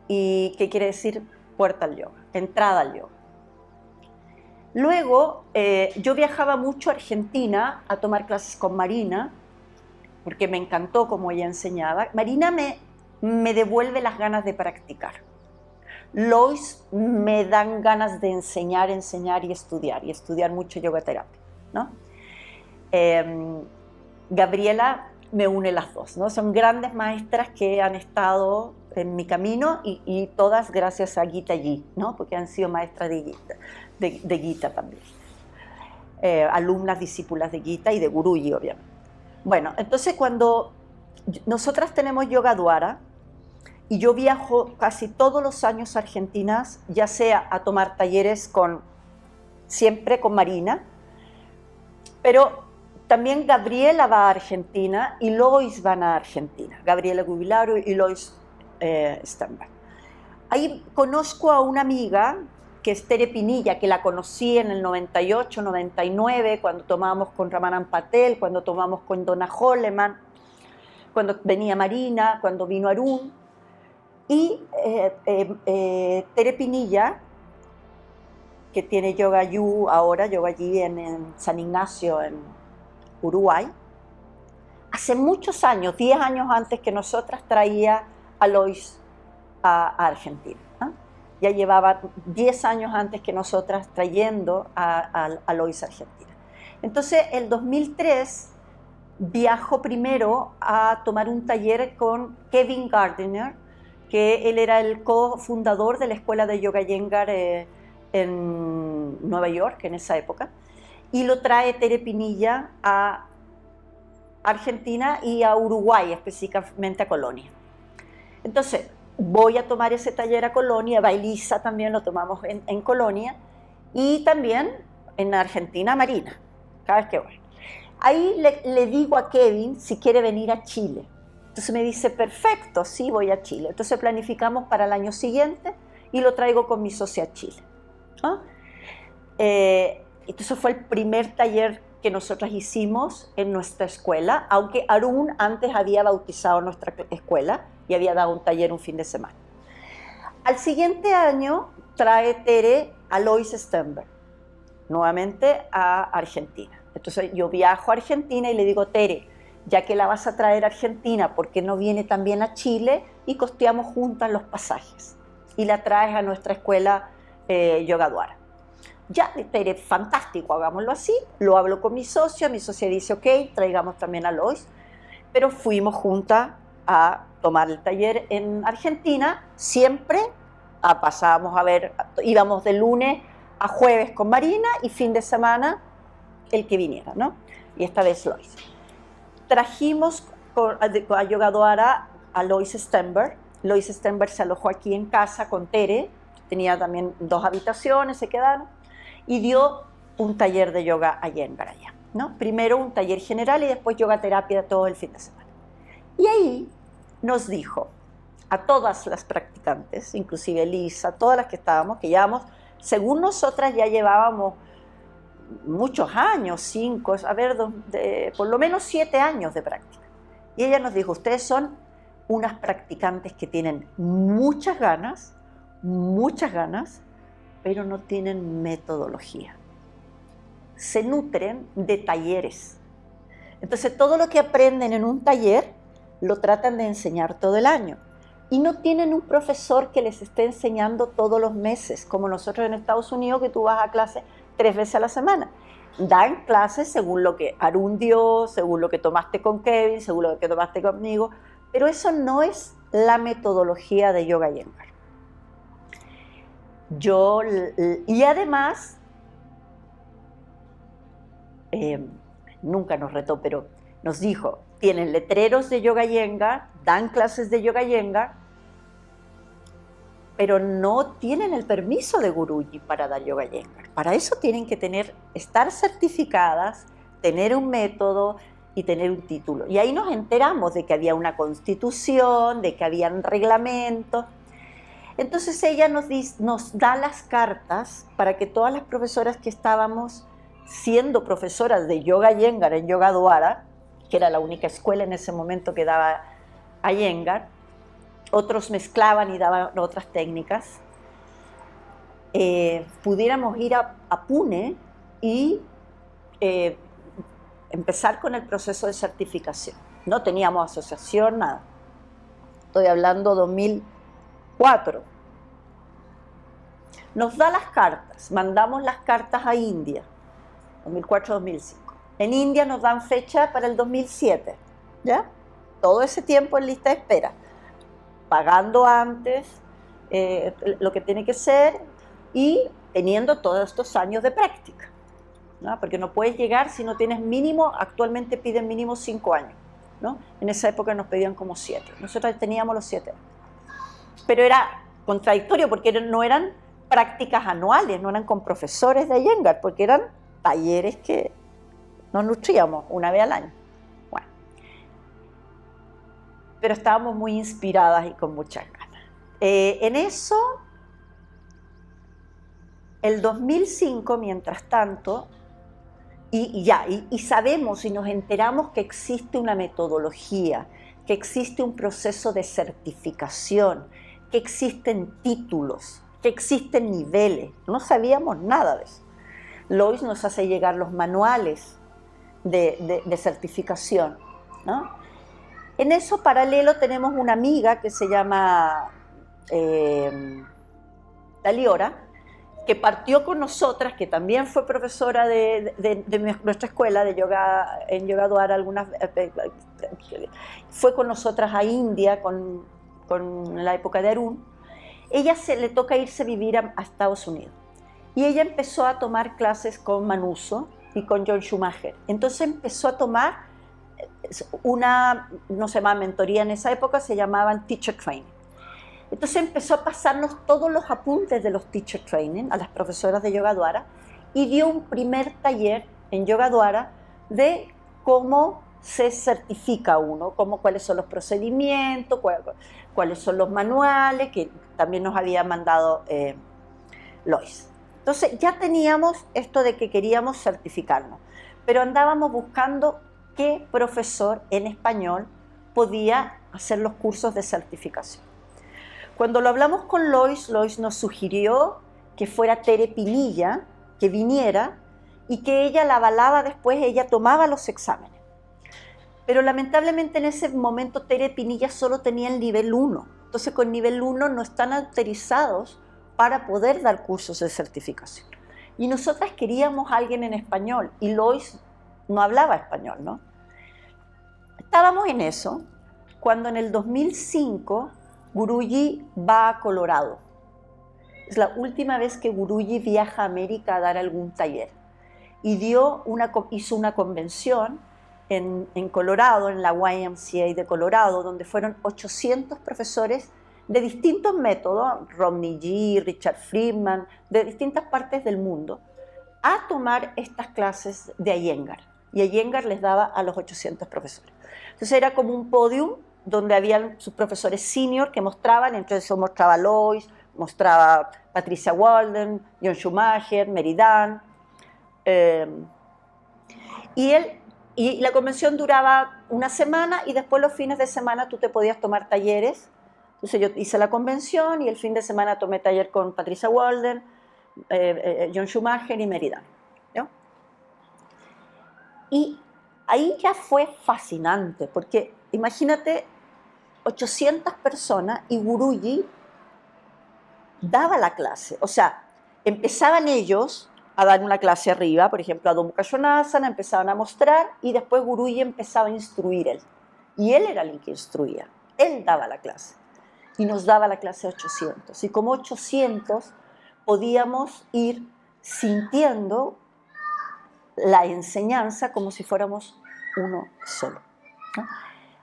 y que quiere decir puerta al yoga, entrada al yoga. Luego yo viajaba mucho a Argentina a tomar clases con Marina, porque me encantó cómo ella enseñaba. Marina me devuelve las ganas de practicar. Lois me dan ganas de enseñar y estudiar mucho yoga terapia, ¿no? Gabriela me une las dos, ¿no? Son grandes maestras que han estado en mi camino y todas gracias a Gita Ji, ¿no? Porque han sido maestras de Gita también. Alumnas, discípulas de Gita y de Guruji, obviamente. Bueno, entonces cuando nosotras tenemos Yoga Dwara, y yo viajo casi todos los años a Argentina, ya sea a tomar talleres siempre con Marina, pero también Gabriela va a Argentina y Lois van a Argentina, Gabriela Gubilaro y Lois Sternberg. Ahí conozco a una amiga que es Tere Pinilla, que la conocí en el 98, 99, cuando tomábamos con Ramanand Patel, cuando tomamos con Donna Holleman, cuando venía Marina, cuando vino Arun. Y Tere Pinilla, que tiene Yoga Yu ahora, Yoga Ji en San Ignacio, en Uruguay, hace muchos años, 10 años antes que nosotras, traía a Lois a Argentina, ¿no? Ya llevaba 10 años antes que nosotras trayendo a Lois a Argentina. Entonces, el 2003 viajo primero a tomar un taller con Kevin Gardiner, que él era el cofundador de la Escuela de Yoga Iyengar en Nueva York en esa época, y lo trae Tere Pinilla a Argentina y a Uruguay, específicamente a Colonia. Entonces, voy a tomar ese taller a Colonia, Bailisa también lo tomamos en Colonia, y también en Argentina, Marina, cada vez que voy. Ahí le digo a Kevin si quiere venir a Chile. Entonces me dice, perfecto, sí, voy a Chile. Entonces planificamos para el año siguiente y lo traigo con mi socia a Chile, ¿no? Entonces fue el primer taller que nosotras hicimos en nuestra escuela, aunque Arun antes había bautizado nuestra escuela y había dado un taller un fin de semana. Al siguiente año trae Tere a Lois Sternberg, nuevamente a Argentina. Entonces yo viajo a Argentina y le digo, Tere, ya que la vas a traer a Argentina, ¿por qué no viene también a Chile y costeamos juntas los pasajes? Y la traes a nuestra escuela Yoga Dwara. Ya, Tere, fantástico, hagámoslo así. Lo hablo con mi socia dice, ok, traigamos también a Lois. Pero fuimos juntas a tomar el taller en Argentina, siempre pasábamos a ver, íbamos de lunes a jueves con Marina y fin de semana el que viniera, ¿no? Y esta vez Lois. Trajimos a Yoga Dwara a Lois Sternberg. Lois Sternberg se alojó aquí en casa con Tere, tenía también 2 habitaciones, se quedaron, y dio un taller de yoga Iyengar allá, ¿no? Primero un taller general y después yoga terapia todo el fin de semana. Y ahí nos dijo a todas las practicantes, inclusive Elisa, todas las que estábamos, que llevamos, según nosotras ya llevábamos muchos años, 5, por lo menos 7 años de práctica. Y ella nos dijo, ustedes son unas practicantes que tienen muchas ganas, pero no tienen metodología. Se nutren de talleres. Entonces todo lo que aprenden en un taller lo tratan de enseñar todo el año. Y no tienen un profesor que les esté enseñando todos los meses, como nosotros en Estados Unidos, que tú vas a clase 3 veces a la semana. Dan clases según lo que Arun dio, según lo que tomaste con Kevin, según lo que tomaste conmigo, pero eso no es la metodología de Yoga Iyengar. Y además, nunca nos retó, pero nos dijo, tienen letreros de Yoga Iyengar, dan clases de Yoga Iyengar, pero no tienen el permiso de Guruji para dar Yoga Iyengar. Para eso tienen que estar certificadas, tener un método y tener un título. Y ahí nos enteramos de que había una constitución, de que habían reglamentos. Entonces ella nos da las cartas para que todas las profesoras que estábamos siendo profesoras de Yoga Iyengar en Yogadwara, que era la única escuela en ese momento que daba Iyengar, otros mezclaban y daban otras técnicas, pudiéramos ir a Pune y empezar con el proceso de certificación. No teníamos asociación, nada. Estoy hablando 2004. Nos da las cartas, mandamos las cartas a India, 2004-2005. En India nos dan fecha para el 2007, ¿ya? Todo ese tiempo en lista de espera, pagando antes lo que tiene que ser y teniendo todos estos años de práctica, ¿no? Porque no puedes llegar si no tienes mínimo, actualmente piden mínimo 5 años, ¿no? En esa época nos pedían como 7, nosotros teníamos los 7. Pero era contradictorio porque no eran prácticas anuales, no eran con profesores de Iyengar, porque eran talleres que nos nutríamos una vez al año. Bueno, pero estábamos muy inspiradas y con muchas ganas. En eso, el 2005, mientras tanto, y sabemos y nos enteramos que existe una metodología, que existe un proceso de certificación, que existen títulos, que existen niveles. No sabíamos nada de eso. Lois nos hace llegar los manuales de certificación, ¿no? En eso paralelo tenemos una amiga que se llama Daliora, que partió con nosotras, que también fue profesora de nuestra escuela de yoga, en Yogadwara, fue con nosotras a India con la época de Arun. Ella le toca irse a vivir a Estados Unidos. Y ella empezó a tomar clases con Manuso y con John Schumacher. Entonces empezó a tomar no se llamaba mentoría en esa época, se llamaban teacher training. Entonces empezó a pasarnos todos los apuntes de los teacher training a las profesoras de Yogadwara y dio un primer taller en Yogadwara de cómo se certifica uno, cuáles son los procedimientos, cuáles son los manuales, que también nos había mandado Lois. Entonces ya teníamos esto de que queríamos certificarnos, pero andábamos buscando qué profesor en español podía hacer los cursos de certificación. Cuando lo hablamos con Lois, Lois nos sugirió que fuera Tere Pinilla, que viniera y que ella la avalaba después, ella tomaba los exámenes. Pero lamentablemente en ese momento Tere Pinilla solo tenía el nivel 1. Entonces con nivel 1 no están autorizados para poder dar cursos de certificación. Y nosotras queríamos a alguien en español y Lois no hablaba español, ¿no? Estábamos en eso cuando en el 2005 Guruji va a Colorado. Es la última vez que Guruji viaja a América a dar algún taller. Y hizo una convención en Colorado, en la YMCA de Colorado, donde fueron 800 profesores de distintos métodos, Romney G., Richard Friedman, de distintas partes del mundo, a tomar estas clases de Iyengar. Y Iyengar les daba a los 800 profesores. Entonces era como un podium donde habían sus profesores senior que mostraban, entonces mostraba Lois, mostraba Patricia Walden, John Schumacher, Meridan. Y él Y la convención duraba una semana y después los fines de semana tú te podías tomar talleres. Entonces yo hice la convención y el fin de semana tomé taller con Patricia Walden, John Schumacher y Meridan, ¿no? Y ahí ya fue fascinante, porque imagínate 800 personas y Guruji daba la clase. O sea, empezaban ellos a dar una clase arriba, por ejemplo, Adho Mukha Svanasana, empezaban a mostrar y después Guruji empezaba a instruir él. Y él era el que instruía, él daba la clase. Y nos daba la clase 800. Y como 800 podíamos ir sintiendo la enseñanza como si fuéramos uno solo, ¿no?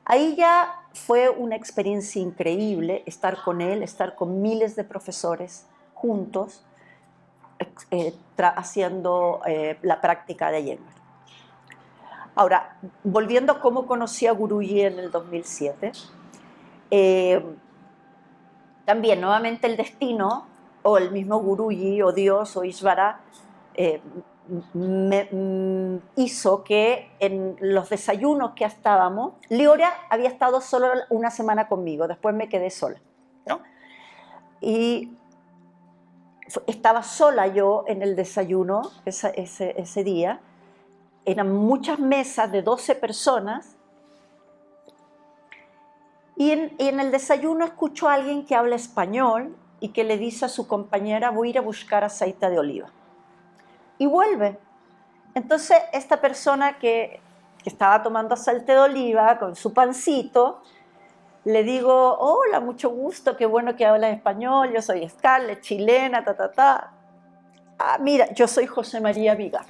Ahí ya fue una experiencia increíble estar con él, estar con miles de profesores juntos, haciendo la práctica de Iyengar. Ahora, volviendo a cómo conocí a Guruji en el 2007, también nuevamente el destino, o el mismo Guruji, o Dios, o Ishvara, hizo que en los desayunos que estábamos, Leora había estado solo una semana conmigo, después me quedé sola, ¿no? Y estaba sola yo en el desayuno ese día, eran muchas mesas de 12 personas, y en el desayuno escucho a alguien que habla español y que le dice a su compañera: voy a ir a buscar aceite de oliva. Y vuelve. Entonces esta persona que estaba tomando aceite de oliva con su pancito, le digo: hola, mucho gusto, qué bueno que hablas español, yo soy Scarlett, chilena, Ah, mira, yo soy José María Vigar.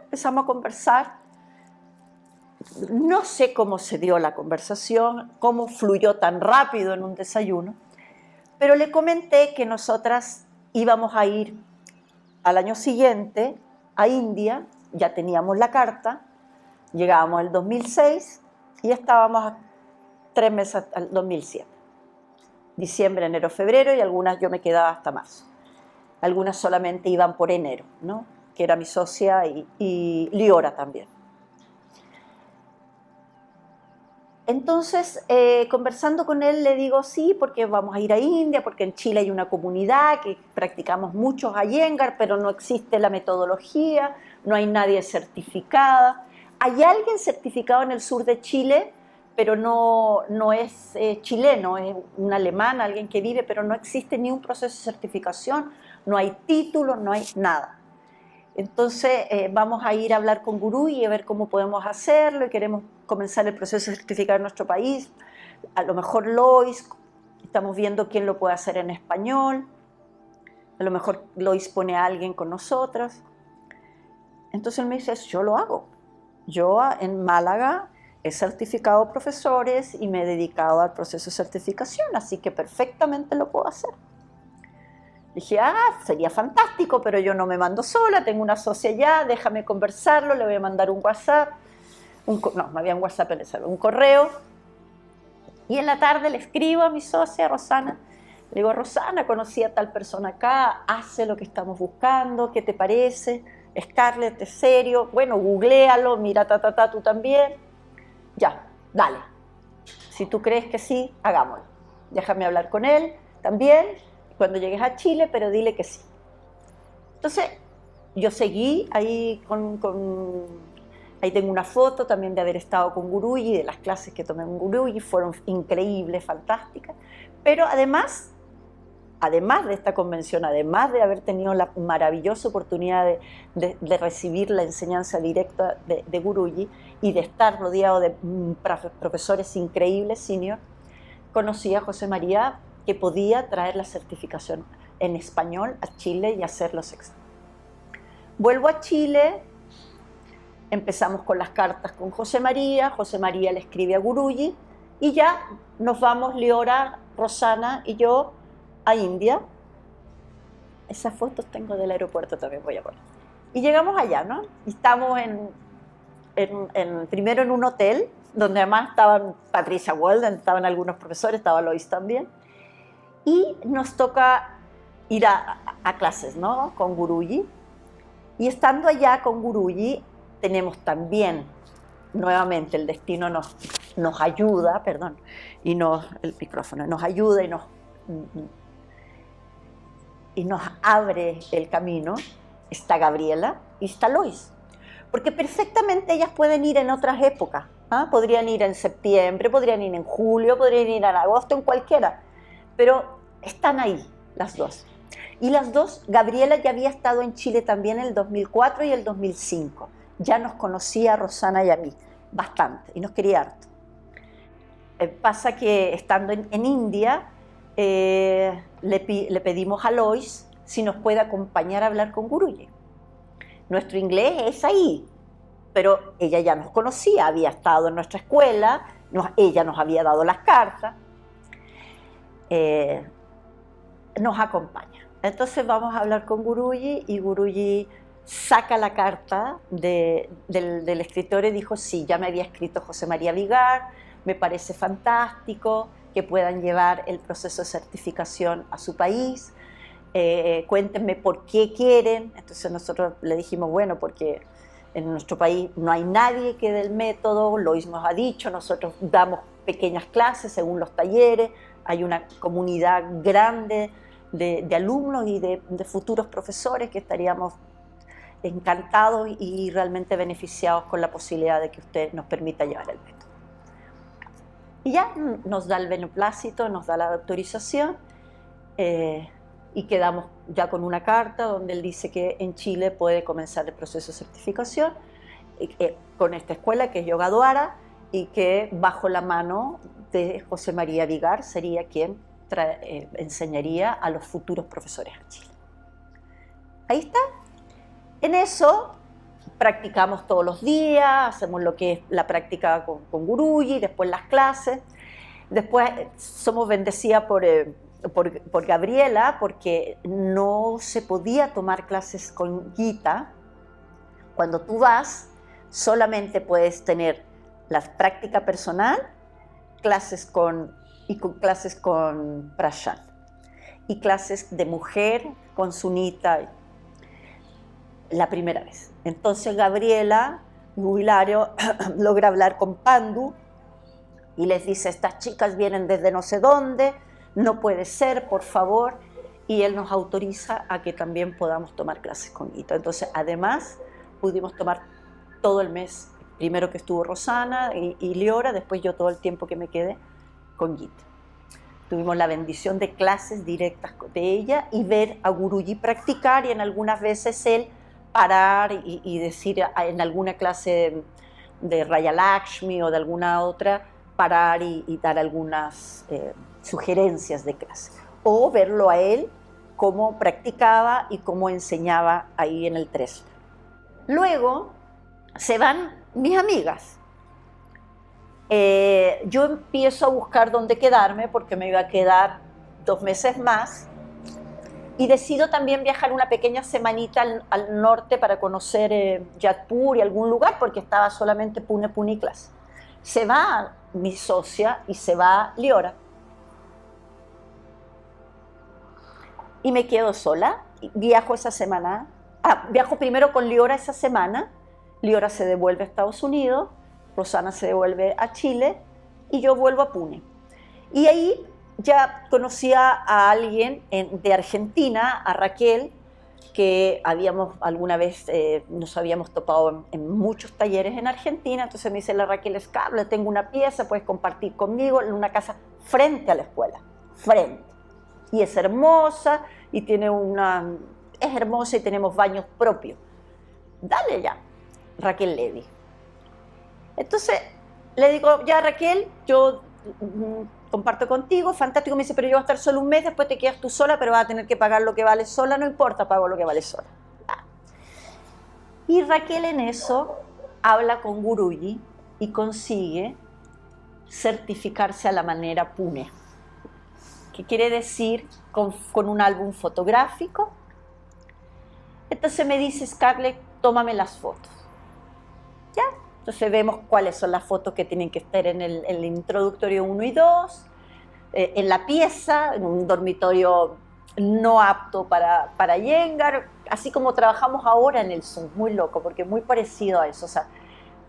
Empezamos a conversar. No sé cómo se dio la conversación, cómo fluyó tan rápido en un desayuno, pero le comenté que nosotras íbamos a ir al año siguiente a India, ya teníamos la carta, llegábamos el 2006 y estábamos 3 meses al 2007. Diciembre, enero, febrero, y algunas yo me quedaba hasta marzo. Algunas solamente iban por enero, ¿no? Que era mi socia y Leora también. Entonces, conversando con él, le digo: sí, porque vamos a ir a India, porque en Chile hay una comunidad que practicamos muchos Iyengar, pero no existe la metodología, no hay nadie certificada. Hay alguien certificado en el sur de Chile, pero no es chileno, es un alemán, alguien que vive, pero no existe ni un proceso de certificación, no hay títulos, no hay nada. Entonces vamos a ir a hablar con Guruji y a ver cómo podemos hacerlo, y queremos comenzar el proceso de certificar en nuestro país. A lo mejor Lois, estamos viendo quién lo puede hacer en español, a lo mejor Lois pone a alguien con nosotras. Entonces él me dice: yo lo hago. Yo en Málaga he certificado profesores y me he dedicado al proceso de certificación, así que perfectamente lo puedo hacer. Dije: sería fantástico, pero yo no me mando sola, tengo una socia ya, déjame conversarlo, le voy a mandar un WhatsApp, no había un WhatsApp en ese, un correo, y en la tarde le escribo a mi socia, Rosana, le digo: Rosana, conocí a tal persona acá, hace lo que estamos buscando, ¿qué te parece? Scarlett, ¿es serio? Bueno, googléalo, mira, tú también, ya, dale, si tú crees que sí, hagámoslo, déjame hablar con él también, cuando llegues a Chile, pero dile que sí. Entonces, yo seguí ahí ahí tengo una foto también de haber estado con Guruji, de las clases que tomé con Guruji, fueron increíbles, fantásticas, pero además de esta convención, además de haber tenido la maravillosa oportunidad de recibir la enseñanza directa de Guruji y de estar rodeado de profesores increíbles, senior, conocí a José María, que podía traer la certificación en español a Chile y hacer los exámenes. Vuelvo a Chile, empezamos con las cartas con José María le escribe a Guruji y ya nos vamos Leora, Rosana y yo a India. Esas fotos tengo del aeropuerto también, voy a poner. Y llegamos allá, ¿no? Y estamos primero en un hotel, donde además estaban Patricia Walden, estaban algunos profesores, estaba Lois también. Y nos toca ir a clases, ¿no? Con Guruji. Y estando allá con Guruji, tenemos también nuevamente el destino nos ayuda, perdón, el micrófono nos ayuda y nos abre el camino. Está Gabriela y está Lois, porque perfectamente ellas pueden ir en otras épocas, ¿ah? Podrían ir en septiembre, podrían ir en julio, podrían ir en agosto, en cualquiera, pero están ahí las dos. Y las dos, Gabriela ya había estado en Chile también en el 2004 y el 2005, ya nos conocía a Rosana y a mí bastante y nos quería harto. Pasa que estando en India, le pedimos a Lois si nos puede acompañar a hablar con Guruji. Nuestro inglés es ahí, pero ella ya nos conocía, había estado en nuestra escuela, ella nos había dado las cartas, nos acompaña. Entonces vamos a hablar con Guruji y Guruji saca la carta del escritorio y dijo, sí, ya me había escrito José María Vigar, me parece fantástico que puedan llevar el proceso de certificación a su país, cuéntenme por qué quieren. Entonces nosotros le dijimos, bueno, porque en nuestro país no hay nadie que dé el método, Lois nos ha dicho, nosotros damos pequeñas clases según los talleres, hay una comunidad grande de alumnos y de futuros profesores que estaríamos encantados y realmente beneficiados con la posibilidad de que usted nos permita llevar el método. Y ya nos da el beneplácito, nos da la autorización y quedamos ya con una carta donde él dice que en Chile puede comenzar el proceso de certificación con esta escuela que es Yoga Dwara y que bajo la mano de José María Vigar sería quien enseñaría a los futuros profesores en Chile. Ahí está. En eso practicamos todos los días, hacemos lo que es la práctica con Guruji, después las clases. Después somos bendecidas por Gabriela porque no se podía tomar clases con Gita. Cuando tú vas, solamente puedes tener la práctica personal, clases con Prashant y clases de mujer con Sunita la primera vez. Entonces Gabriela Jubilario logra hablar con Pandu y les dice, estas chicas vienen desde no sé dónde, no puede ser, por favor, y él nos autoriza a que también podamos tomar clases con Gita. Entonces, además, pudimos tomar todo el mes, primero que estuvo Rosana y Liora, después yo todo el tiempo que me quedé con Gita. Tuvimos la bendición de clases directas de ella y ver a Guruji practicar y en algunas veces él parar y decir en alguna clase de Raya Lakshmi o de alguna otra, parar y dar algunas sugerencias de clase. O verlo a él cómo practicaba y cómo enseñaba ahí en el Tresla. Luego se van mis amigas. Yo empiezo a buscar dónde quedarme porque me iba a quedar 2 meses más y decido también viajar una pequeña semanita al norte para conocer Jodhpur y algún lugar porque estaba solamente Pune y clase. Se va mi socia y se va Liora y me quedo sola. Viajo esa semana, viajo primero con Liora esa semana, Liora se devuelve a Estados Unidos, Rosana se devuelve a Chile y yo vuelvo a Pune. Y ahí ya conocía a alguien de Argentina, a Raquel, que alguna vez nos habíamos topado en muchos talleres en Argentina. Entonces me dice la Raquel Escable, tengo una pieza, puedes compartir conmigo en una casa frente a la escuela, frente. Y es hermosa y es hermosa y tenemos baños propios. Dale ya, Raquel Levy. Entonces le digo, ya Raquel, yo comparto contigo, fantástico. Me dice, pero yo voy a estar solo 1 mes, después te quedas tú sola, pero vas a tener que pagar lo que vale sola. No importa, pago lo que vale sola. Y Raquel en eso habla con Guruji y consigue certificarse a la manera Pune, que quiere decir con un álbum fotográfico. Entonces me dice, Scarlett, tómame las fotos. ¿Ya? Entonces vemos cuáles son las fotos que tienen que estar en el introductorio 1 y 2, en la pieza, en un dormitorio no apto para Iyengar, así como trabajamos ahora en el Zoom, muy loco, porque muy parecido a eso. O sea,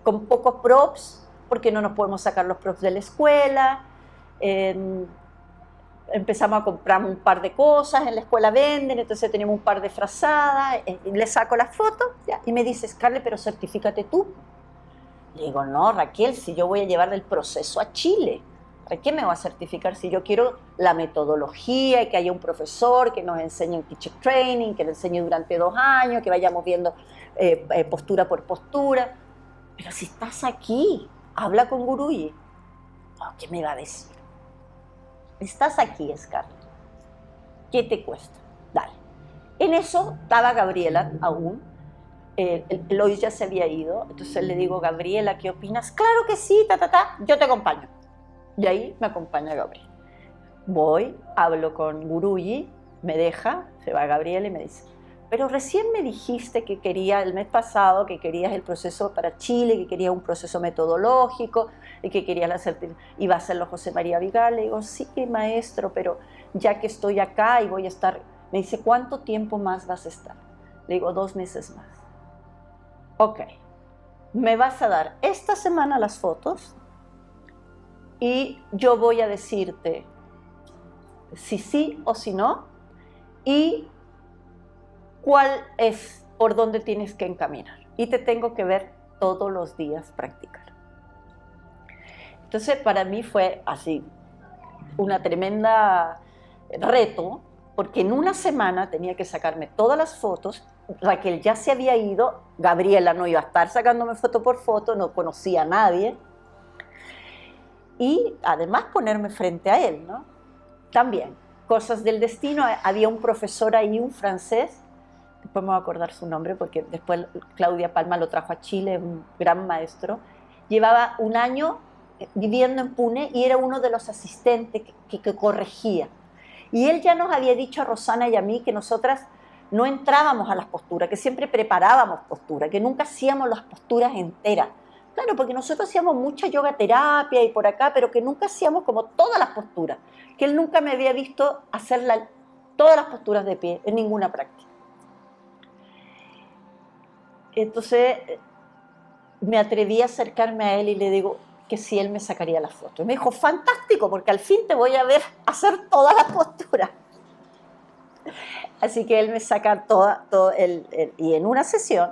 con pocos props, porque no nos podemos sacar los props de la escuela. Empezamos a comprar un par de cosas, en la escuela venden, entonces tenemos un par de frazadas, le saco las fotos y me dice, Scarlett, pero certifícate tú. Le digo, no, Raquel, si yo voy a llevar el proceso a Chile, ¿para qué me voy a certificar si yo quiero la metodología y que haya un profesor que nos enseñe un teacher training, que le enseñe durante 2 años, que vayamos viendo postura por postura? Pero si estás aquí, habla con Guruji. Oh, ¿qué me va a decir? Estás aquí, Scarlett. ¿Qué te cuesta? Dale. En eso estaba Gabriela aún. Lois ya se había ido. Entonces le digo, Gabriela, ¿qué opinas? Claro que sí, yo te acompaño. Y ahí me acompaña Gabriela. Voy, hablo con Guruji, me deja, se va Gabriela y me dice, pero recién me dijiste que quería, el mes pasado, que querías el proceso para Chile, que querías un proceso metodológico, y que querías la certificación, iba a hacerlo José María Vigal. Le digo, sí, maestro, pero ya que estoy acá y voy a estar, me dice, ¿cuánto tiempo más vas a estar? Le digo, 2 meses más. Ok, me vas a dar esta semana las fotos y yo voy a decirte si sí o si no, y cuál es por dónde tienes que encaminar. Y te tengo que ver todos los días practicar. Entonces, para mí fue así, una tremenda reto, porque en una semana tenía que sacarme todas las fotos. Raquel ya se había ido, Gabriela no iba a estar sacándome foto por foto, no conocía a nadie. Y además ponerme frente a él, ¿no? También, cosas del destino. Había un profesor ahí, un francés, después me voy a acordar su nombre porque después Claudia Palma lo trajo a Chile, un gran maestro. Llevaba 1 año viviendo en Pune y era uno de los asistentes que corregía. Y él ya nos había dicho a Rosana y a mí que nosotras no entrábamos a las posturas, que siempre preparábamos posturas, que nunca hacíamos las posturas enteras. Claro, porque nosotros hacíamos mucha yoga terapia y por acá, pero que nunca hacíamos como todas las posturas, que él nunca me había visto hacer todas las posturas de pie en ninguna práctica. Entonces me atreví a acercarme a él y le digo que si él me sacaría las fotos. Y me dijo, fantástico, porque al fin te voy a ver hacer todas las posturas. Así que él me saca y en una sesión,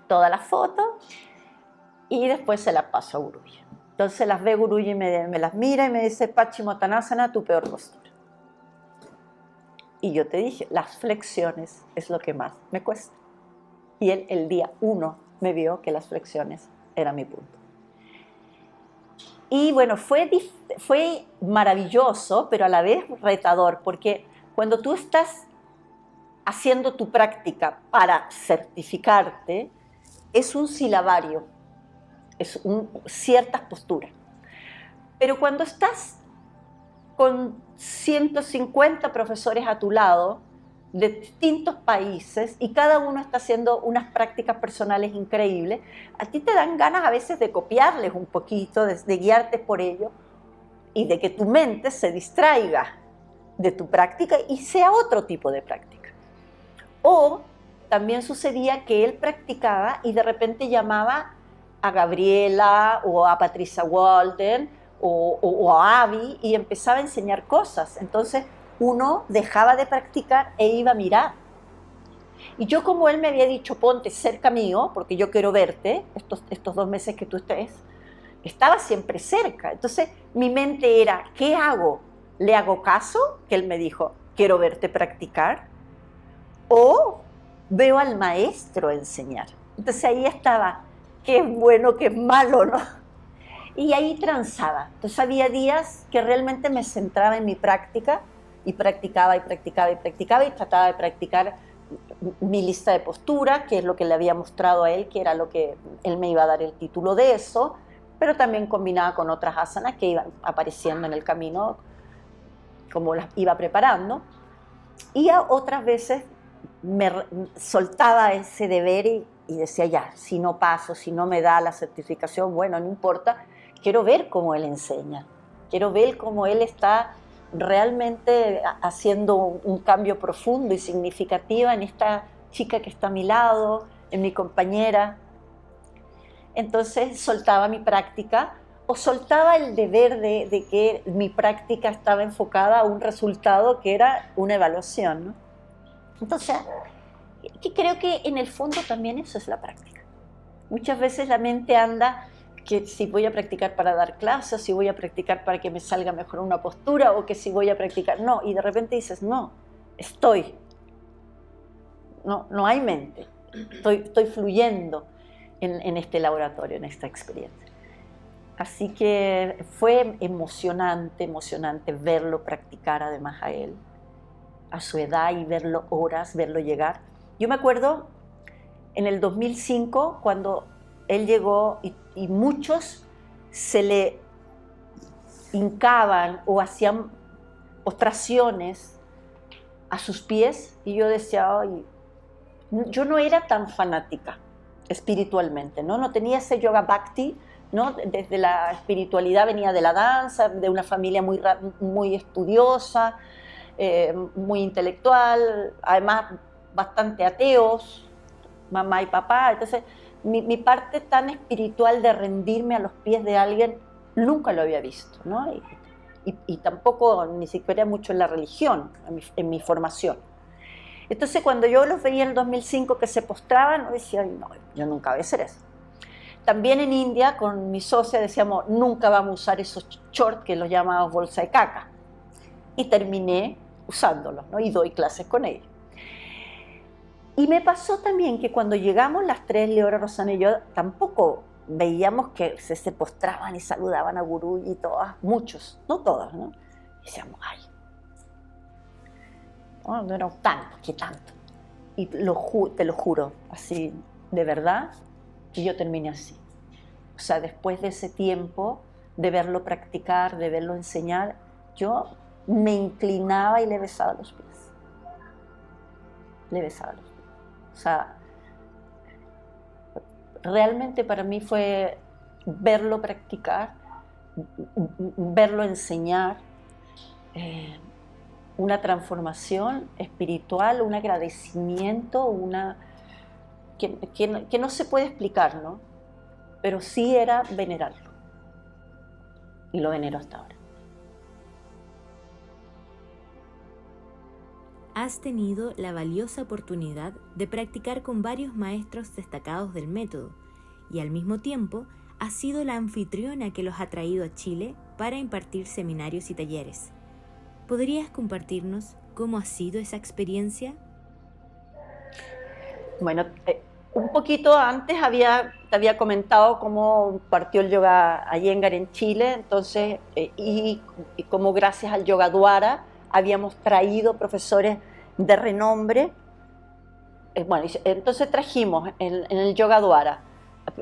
todas las fotos, y después se las paso a Guruji. Entonces las ve Guruji y me las mira y me dice, Paschimottanasana, tu peor postura. Y yo te dije, las flexiones es lo que más me cuesta. Y él el día 1 me vio que las flexiones era mi punto. Y bueno, fue maravilloso, pero a la vez retador, porque cuando tú estás haciendo tu práctica para certificarte, es un silabario, es ciertas posturas. Pero cuando estás con 150 profesores a tu lado, de distintos países, y cada uno está haciendo unas prácticas personales increíbles, a ti te dan ganas a veces de copiarles un poquito, de guiarte por ello, y de que tu mente se distraiga de tu práctica y sea otro tipo de práctica. O también sucedía que él practicaba y de repente llamaba a Gabriela o a Patricia Walden o a Abby y empezaba a enseñar cosas. Entonces uno dejaba de practicar e iba a mirar. Y yo, como él me había dicho, ponte cerca mío, porque yo quiero verte, estos 2 meses que tú estés, estaba siempre cerca. Entonces mi mente era, ¿qué hago? ¿Le hago caso? Que él me dijo, quiero verte practicar. O veo al maestro enseñar. Entonces ahí estaba, qué es bueno, qué es malo, ¿no? Y ahí transaba. Entonces había días que realmente me centraba en mi práctica y practicaba y practicaba y practicaba y trataba de practicar mi lista de postura, que es lo que le había mostrado a él, que era lo que él me iba a dar el título de eso, pero también combinaba con otras asanas que iban apareciendo en el camino, como las iba preparando. Y a otras veces me soltaba ese deber y decía, ya, si no paso, si no me da la certificación, bueno, no importa, quiero ver cómo él enseña, quiero ver cómo él está realmente haciendo un cambio profundo y significativo en esta chica que está a mi lado, en mi compañera. entonces soltaba mi práctica o soltaba el deber de que mi práctica estaba enfocada a un resultado que era una evaluación, ¿no? Entonces, que creo que en el fondo también eso es la práctica. Muchas veces la mente anda que si voy a practicar para dar clases, si voy a practicar para que me salga mejor una postura, o que si voy a practicar, no, y de repente dices, no, estoy, no hay mente, estoy fluyendo en este laboratorio, en esta experiencia. Así que fue emocionante verlo practicar además a él, a su edad, y verlo horas, verlo llegar. Yo me acuerdo en el 2005 cuando él llegó y muchos se le hincaban o hacían postraciones a sus pies, y yo decía, ay, yo no era tan fanática espiritualmente, no tenía ese yoga bhakti, ¿no? Desde la espiritualidad venía de la danza, de una familia muy estudiosa, muy intelectual, además bastante ateos, mamá y papá. Entonces mi parte tan espiritual de rendirme a los pies de alguien nunca lo había visto, ¿no? Y tampoco ni siquiera mucho en la religión, en mi formación. Entonces cuando yo los veía en el 2005 que se postraban, decía, no, yo nunca voy a hacer eso. También en India, con mi socia, decíamos, nunca vamos a usar esos shorts que los llamamos bolsa de caca. Y terminé usándolos, ¿no? Y doy clases con ellos. Y me pasó también que cuando llegamos las tres, Leora, Rosana y yo, tampoco veíamos que se postraban y saludaban a Gurú, y todas, muchos, no todas, ¿no? Y decíamos, ay, no era tanto, ¿qué tanto? Y te lo juro, así, de verdad, que yo terminé así. O sea, después de ese tiempo de verlo practicar, de verlo enseñar, yo me inclinaba y le besaba los pies. Le besaba los pies. O sea, realmente para mí fue verlo practicar, verlo enseñar, una transformación espiritual, un agradecimiento, que no se puede explicar, ¿no? Pero sí era venerarlo. Y lo venero hasta ahora. Has tenido la valiosa oportunidad de practicar con varios maestros destacados del método, y al mismo tiempo has sido la anfitriona que los ha traído a Chile para impartir seminarios y talleres. ¿Podrías compartirnos cómo ha sido esa experiencia? Bueno, un poquito antes te había comentado cómo partió el yoga Iyengar en Chile, entonces, y cómo gracias al Yoga Dwara habíamos traído profesores de renombre. Bueno, entonces trajimos en el Yoga Dwara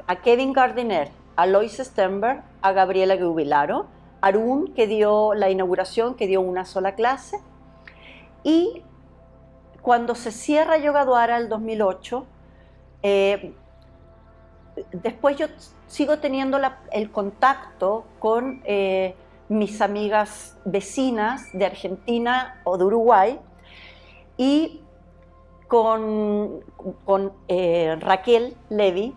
a Kevin Gardiner, a Lois Stenberg, a Gabriela Gubilaro, Arun, que dio la inauguración, que dio una sola clase, y cuando se cierra Yoga Dwara el 2008, después yo sigo teniendo el contacto con mis amigas vecinas de Argentina o de Uruguay, y con Raquel Levy,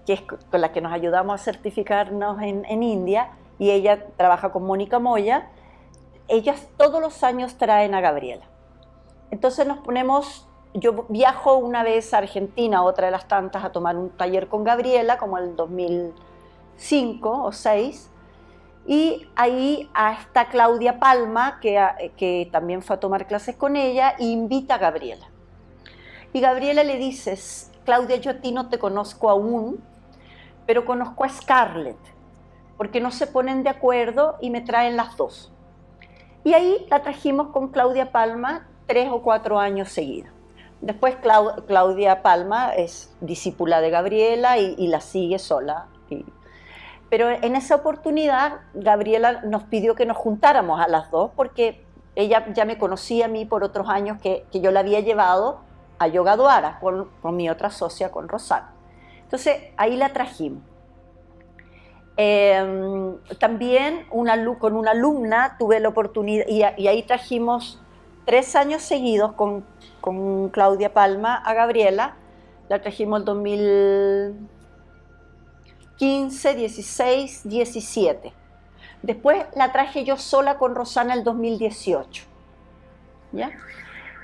que es con la que nos ayudamos a certificarnos en India, y ella trabaja con Mónica Moya. Ellas todos los años traen a Gabriela. Entonces yo viajo una vez a Argentina, otra de las tantas, a tomar un taller con Gabriela, como el 2005 o 2006, y ahí está Claudia Palma, que también fue a tomar clases con ella, e invita a Gabriela. Y Gabriela le dice, Claudia, yo a ti no te conozco aún, pero conozco a Scarlett, porque no se ponen de acuerdo y me traen las dos. Y ahí la trajimos con Claudia Palma 3 o 4 años seguidos. Después Claudia Palma es discípula de Gabriela y la sigue sola. Pero en esa oportunidad Gabriela nos pidió que nos juntáramos a las dos, porque ella ya me conocía a mí por otros años que yo la había llevado a Yoga Dwara con mi otra socia, con Rosana. Entonces ahí la trajimos. También con una alumna tuve la oportunidad, y ahí trajimos 3 años seguidos con Claudia Palma a Gabriela. La trajimos el 15, 16, 17. Después la traje yo sola con Rosana el 2018. ¿Ya?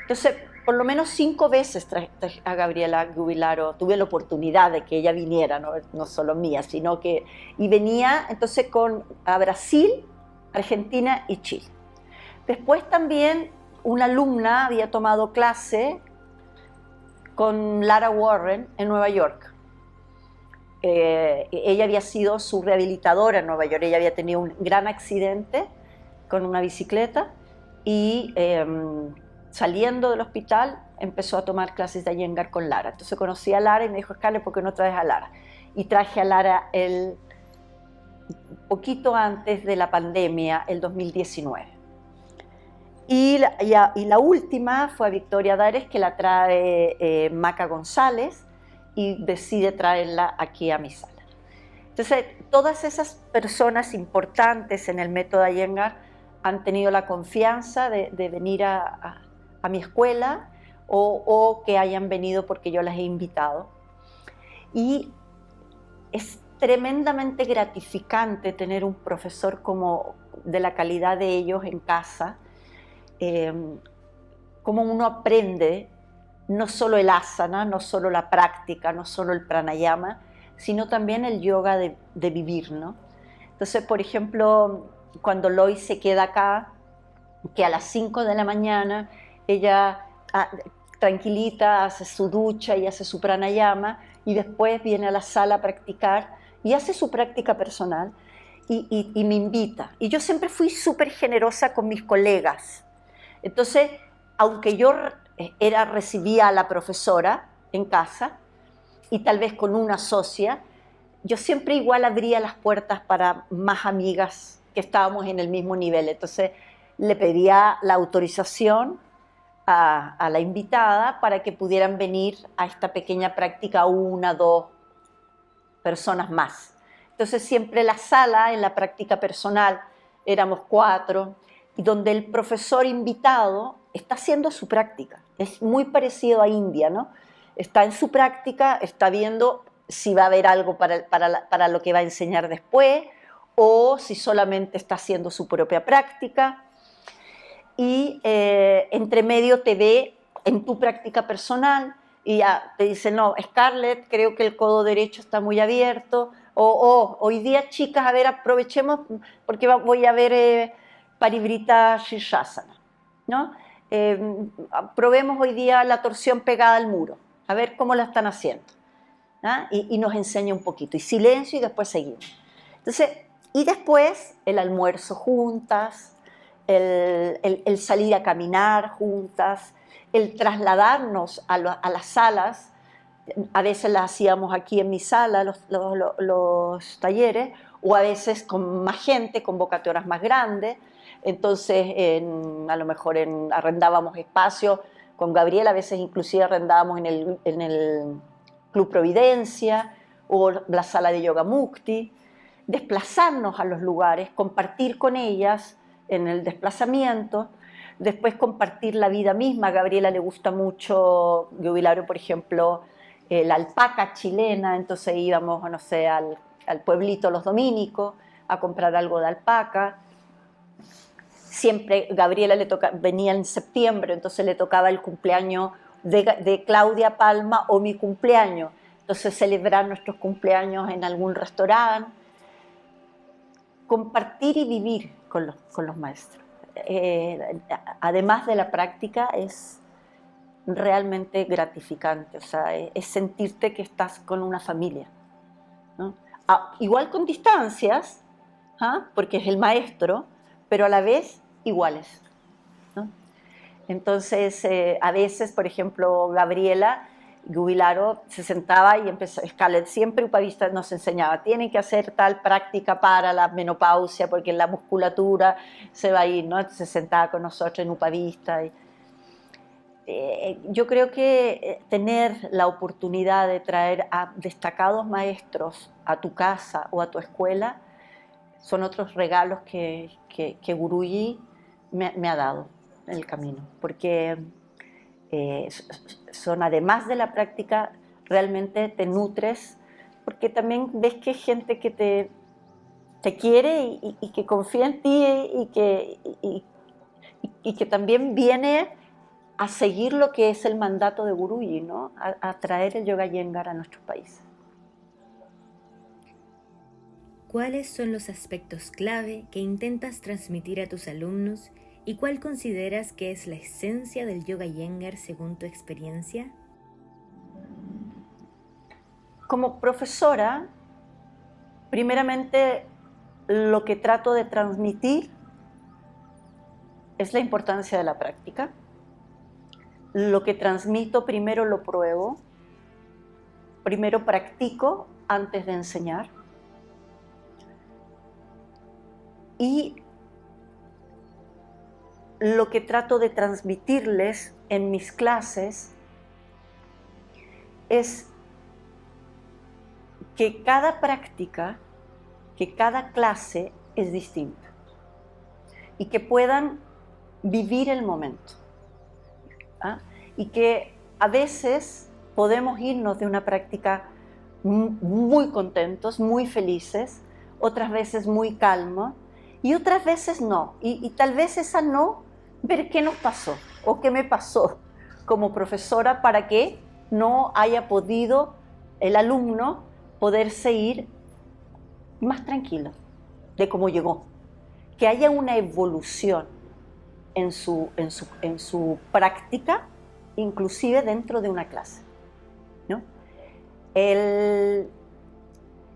Entonces, por lo menos 5 veces traje a Gabriela Gubilaro, tuve la oportunidad de que ella viniera, no solo mía, sino que, y venía entonces a Brasil, Argentina y Chile. Después también una alumna había tomado clase con Lara Warren en Nueva York. Ella había sido su rehabilitadora en Nueva York, ella había tenido un gran accidente con una bicicleta y saliendo del hospital empezó a tomar clases de Iyengar con Lara. Entonces conocí a Lara y me dijo, Scarlett, ¿por qué no traes a Lara? Y traje a Lara poquito antes de la pandemia, el 2019. Y la última fue a Victoria Dares, que la trae Maca González, y decide traerla aquí a mi sala. Entonces, todas esas personas importantes en el método Iyengar han tenido la confianza de venir a mi escuela o que hayan venido porque yo las he invitado. Y es tremendamente gratificante tener un profesor como de la calidad de ellos en casa, cómo uno aprende no solo el asana, no solo la práctica, no solo el pranayama, sino también el yoga de vivir, ¿no? Entonces, por ejemplo, cuando Lois se queda acá, que a las 5 de la mañana ella tranquilita hace su ducha y hace su pranayama y después viene a la sala a practicar y hace su práctica personal y me invita. Y yo siempre fui súper generosa con mis colegas. Entonces, aunque yo recibía a la profesora en casa y tal vez con una socia, yo siempre igual abría las puertas para más amigas que estábamos en el mismo nivel. Entonces le pedía la autorización a la invitada para que pudieran venir a esta pequeña práctica 1, 2 personas más. Entonces siempre la sala en la práctica personal éramos 4 y donde el profesor invitado está haciendo su práctica. Es muy parecido a India, ¿no? Está en su práctica, está viendo si va a haber algo para lo que va a enseñar después o si solamente está haciendo su propia práctica. Y entre medio te ve en tu práctica personal y ya te dice, no, Scarlett, creo que el codo derecho está muy abierto, o hoy día, chicas, a ver, aprovechemos porque voy a ver Parivrita Shirshasana, ¿no? Probemos hoy día la torsión pegada al muro, a ver cómo la están haciendo, ¿ah? Y nos enseña un poquito, y silencio y después seguimos. Entonces, y después el almuerzo juntas, el salir a caminar juntas, el trasladarnos a las salas. A veces las hacíamos aquí en mi sala, los talleres, o a veces con más gente, convocatorias más grandes. Entonces, a lo mejor arrendábamos espacio con Gabriela, a veces inclusive arrendábamos en el Club Providencia o la sala de Yoga Mukti, desplazarnos a los lugares, compartir con ellas en el desplazamiento, después compartir la vida misma. A Gabriela le gusta mucho, Gubilaro, por ejemplo, la alpaca chilena, entonces íbamos, no sé, al pueblito Los Dominicos a comprar algo de alpaca. Siempre Gabriela venía en septiembre, entonces le tocaba el cumpleaños de Claudia Palma o mi cumpleaños. Entonces celebrar nuestros cumpleaños en algún restaurante. Compartir y vivir con los maestros. Además de la práctica, es realmente gratificante, o sea, es sentirte que estás con una familia, ¿no? Igual con distancias, porque es el maestro, pero a la vez iguales, ¿no? Entonces, a veces, por ejemplo, Gabriela Gubilaro se sentaba y empezó, Scarlett siempre Upavista nos enseñaba, tienen que hacer tal práctica para la menopausia porque la musculatura se va a ir, ¿no? Entonces se sentaba con nosotros en Upavista. Yo creo que tener la oportunidad de traer a destacados maestros a tu casa o a tu escuela son otros regalos que Guruji me ha dado en el camino, porque son, además de la práctica, realmente te nutres porque también ves que hay gente que te quiere y que confía en ti y que también viene a seguir lo que es el mandato de Guruji, ¿no? A traer el Yoga Iyengar a nuestros países. ¿Cuáles son los aspectos clave que intentas transmitir a tus alumnos y cuál consideras que es la esencia del Yoga Iyengar según tu experiencia? Como profesora, primeramente lo que trato de transmitir es la importancia de la práctica. Lo que transmito primero lo pruebo, primero practico antes de enseñar. Y lo que trato de transmitirles en mis clases es que cada práctica, que cada clase es distinta y que puedan vivir el momento. ¿Ah? Y que a veces podemos irnos de una práctica muy contentos, muy felices, otras veces muy calmos y otras veces no. Y tal vez esa no, ver qué nos pasó o qué me pasó como profesora para que no haya podido el alumno poderse ir más tranquilo de cómo llegó. Que haya una evolución en su práctica, inclusive dentro de una clase, ¿no? El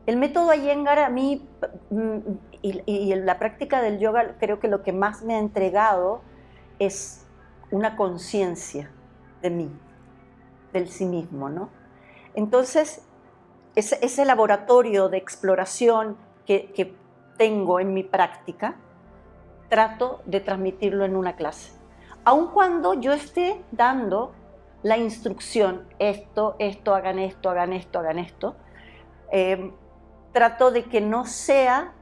método Iyengar a mí y la práctica del yoga, creo que lo que más me ha entregado es una conciencia de mí, del sí mismo, ¿no? Entonces, ese laboratorio de exploración que tengo en mi práctica, trato de transmitirlo en una clase. Aun cuando yo esté dando la instrucción, esto, hagan esto, hagan esto, hagan esto, trato de que no sea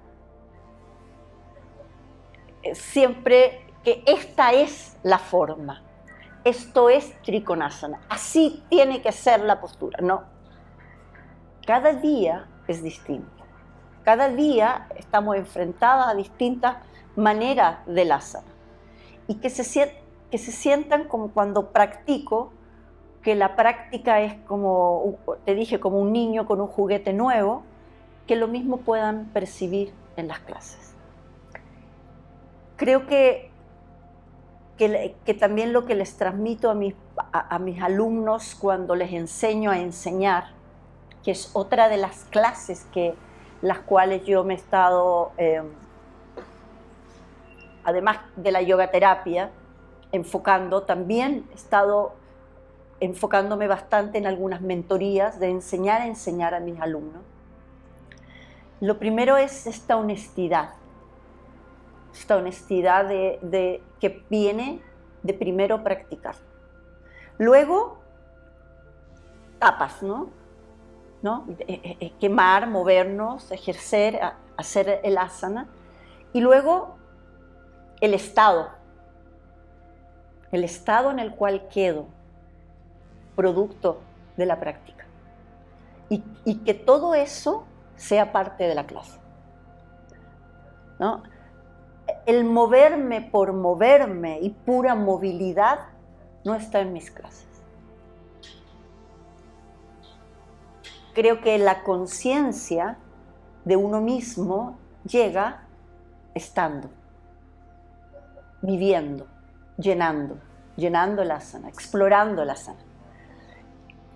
siempre que esta es la forma, esto es Trikonasana, así tiene que ser la postura, no. Cada día es distinto. Cada día estamos enfrentadas a distintas maneras del asana. Y que se sientan como cuando practico, que la práctica es como, te dije, como un niño con un juguete nuevo, que lo mismo puedan percibir en las clases. Creo que también lo que les transmito a mis alumnos cuando les enseño a enseñar, que es otra de las clases las cuales yo me he estado, además de la yoga terapia, también he estado enfocándome bastante en algunas mentorías de enseñar a enseñar a mis alumnos. Lo primero es esta honestidad que viene de primero practicar. Luego, tapas, ¿no? Quemar, movernos, ejercer, hacer el asana. Y luego, el estado en el cual quedo, producto de la práctica. Y que todo eso sea parte de la clase, ¿no? El moverme por moverme y pura movilidad no está en mis clases. Creo que la conciencia de uno mismo llega estando, viviendo, llenando el asana, explorando el asana.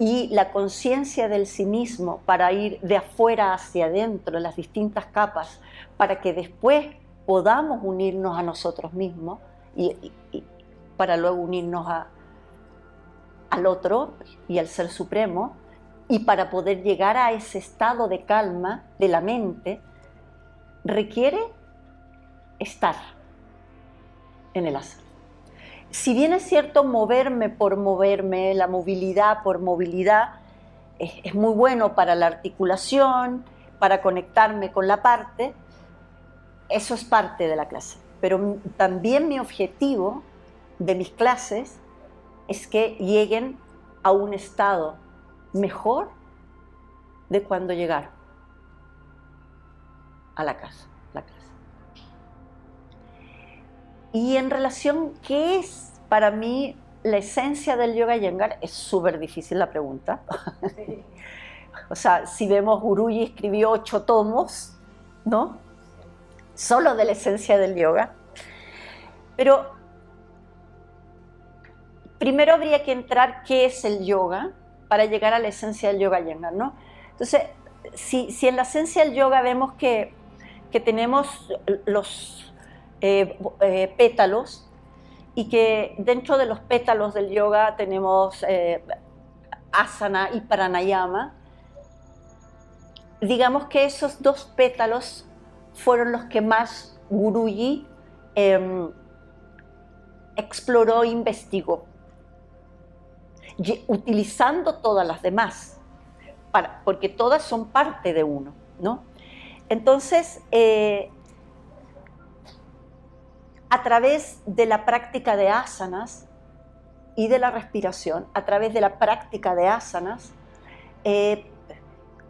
Y la conciencia del sí mismo para ir de afuera hacia adentro, las distintas capas, para que después podamos unirnos a nosotros mismos y para luego unirnos al otro y al Ser Supremo, y para poder llegar a ese estado de calma de la mente, requiere estar en el asana. Si bien es cierto moverme por moverme, la movilidad por movilidad, es muy bueno para la articulación, para conectarme con la parte, eso es parte de la clase. Pero también mi objetivo de mis clases es que lleguen a un estado mejor de cuando llegaron a la casa. Y en relación, ¿qué es para mí la esencia del Yoga Iyengar? Es súper difícil la pregunta. Sí. O sea, si vemos, Guruji escribió 8 tomos, ¿no? Solo de la esencia del yoga. Pero primero habría que entrar qué es el yoga para llegar a la esencia del Yoga Iyengar, ¿no? Entonces, si en la esencia del yoga vemos que tenemos los pétalos, y que dentro de los pétalos del yoga tenemos asana y pranayama, digamos que esos 2 pétalos fueron los que más Guruji exploró e investigó, utilizando todas las demás, porque todas son parte de uno, ¿no? Entonces, a través de la práctica de asanas y de la respiración, a través de la práctica de asanas,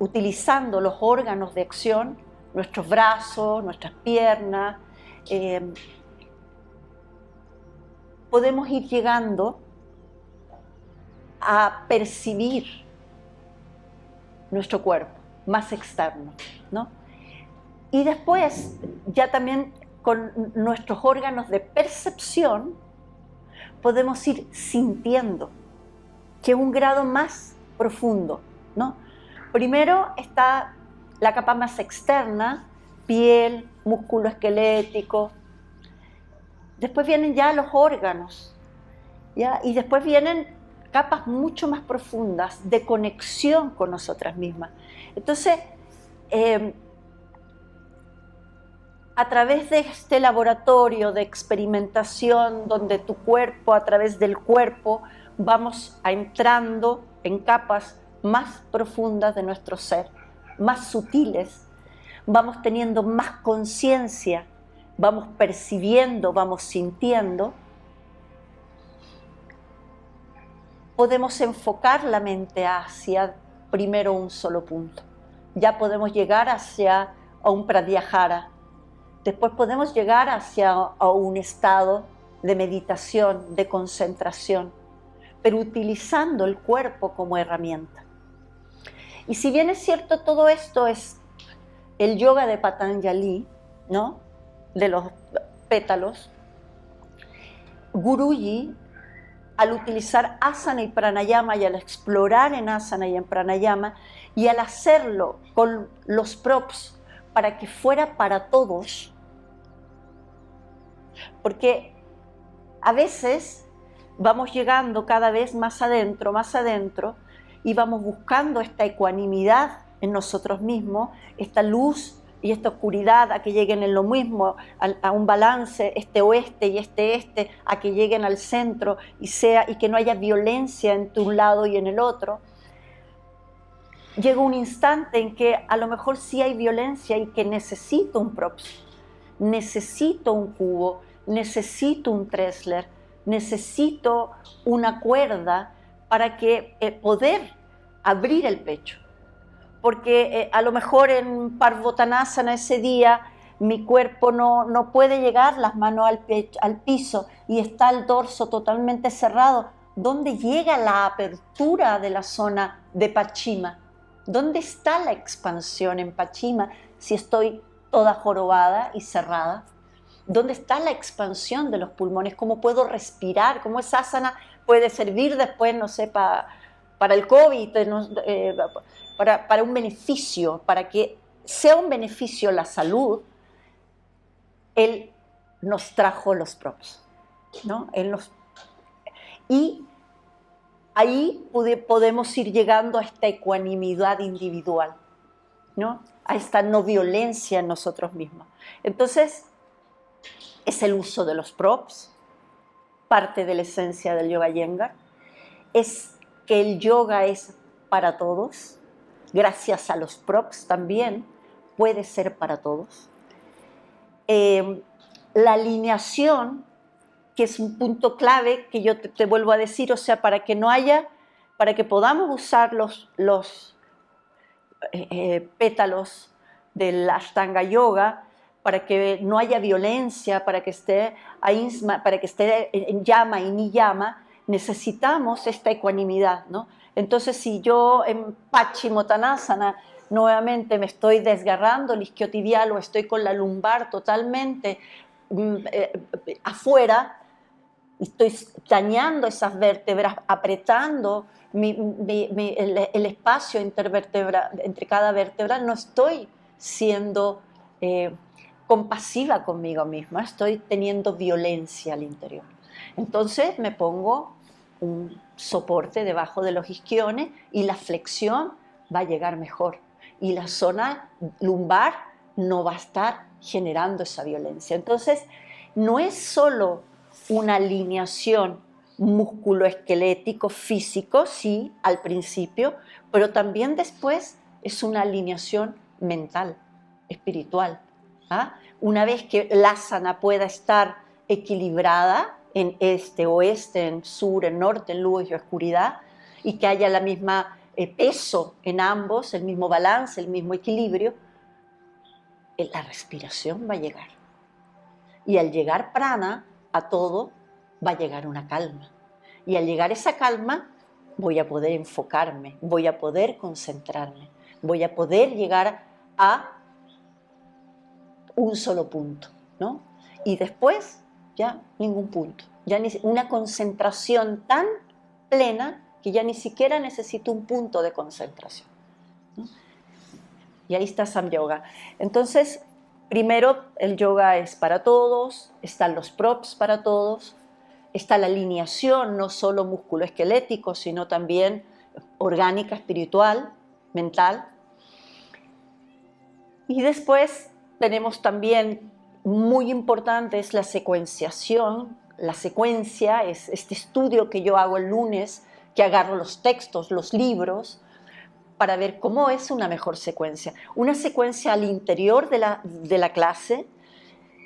utilizando los órganos de acción, nuestros brazos, nuestras piernas, podemos ir llegando a percibir nuestro cuerpo más externo, ¿no? Y después, ya también con nuestros órganos de percepción, podemos ir sintiendo, que es un grado más profundo, ¿no? Primero está la capa más externa, piel, músculo esquelético. Después vienen ya los órganos, ¿ya? Y después vienen capas mucho más profundas de conexión con nosotras mismas. Entonces, a través de este laboratorio de experimentación, donde tu cuerpo, a través del cuerpo, vamos entrando en capas más profundas de nuestro ser, más sutiles, vamos teniendo más conciencia, vamos percibiendo, vamos sintiendo, podemos enfocar la mente hacia primero un solo punto. Ya podemos llegar hacia un pratyahara. Después podemos llegar hacia un estado de meditación, de concentración, pero utilizando el cuerpo como herramienta. Y si bien es cierto, todo esto es el yoga de Patanjali, ¿no? De los pétalos, Guruji, al utilizar asana y pranayama, y al explorar en asana y en pranayama, y al hacerlo con los props para que fuera para todos, porque a veces vamos llegando cada vez más adentro, y vamos buscando esta ecuanimidad en nosotros mismos, esta luz y esta oscuridad a que lleguen en lo mismo, a un balance, este oeste y este, a que lleguen al centro y que no haya violencia entre un lado y en el otro. Llega un instante en que a lo mejor sí hay violencia y que necesito un props, necesito un cubo, necesito un tresler, necesito una cuerda para poder abrir el pecho. Porque a lo mejor en Parvottanasana ese día mi cuerpo no puede llegar las manos al piso y está el dorso totalmente cerrado. ¿Dónde llega la apertura de la zona de Pachima? ¿Dónde está la expansión en Pachima si estoy toda jorobada y cerrada? ¿Dónde está la expansión de los pulmones? ¿Cómo puedo respirar? ¿Cómo esa asana puede servir después, no sé, para el COVID, para un beneficio, para que sea un beneficio la salud? Él nos trajo los props, ¿no? Y ahí podemos ir llegando a esta ecuanimidad individual, ¿no? A esta no violencia en nosotros mismos. Entonces, es el uso de los props, parte de la esencia del Yoga Iyengar. Es que el yoga es para todos, gracias a los props también puede ser para todos. La alineación, que es un punto clave que yo te vuelvo a decir, o sea, para que podamos usar pétalos del Ashtanga Yoga, para que no haya violencia, para que esté en llama y niyama, necesitamos esta ecuanimidad, ¿no? Entonces, si yo en Paschimottanasana nuevamente me estoy desgarrando el isquiotibial o estoy con la lumbar totalmente afuera, estoy dañando esas vértebras, apretando el espacio entre cada vértebra, no estoy siendo compasiva conmigo misma, estoy teniendo violencia al interior. Entonces me pongo un soporte debajo de los isquiones y la flexión va a llegar mejor. Y la zona lumbar no va a estar generando esa violencia. Entonces, no es solo una alineación músculo-esquelético, físico, sí, al principio, pero también después es una alineación mental, espiritual. ¿Ah? Una vez que la asana pueda estar equilibrada en este, oeste, en sur, en norte, en luz y oscuridad, y que haya la misma peso en ambos, el mismo balance, el mismo equilibrio, la respiración va a llegar. Y al llegar prana a todo, va a llegar una calma. Y al llegar esa calma, voy a poder enfocarme, voy a poder concentrarme, voy a poder llegar a un solo punto, ¿no? Y después, ya ningún punto. Ya una concentración tan plena que ya ni siquiera necesito un punto de concentración, ¿no? Y ahí está Samyoga. Entonces, primero, el yoga es para todos, están los props para todos, está la alineación, no solo músculo-esquelético, sino también orgánica, espiritual, mental. Y después tenemos también, muy importante, es la secuenciación. La secuencia es este estudio que yo hago el lunes, que agarro los textos, los libros, para ver cómo es una mejor secuencia. Una secuencia al interior de la clase,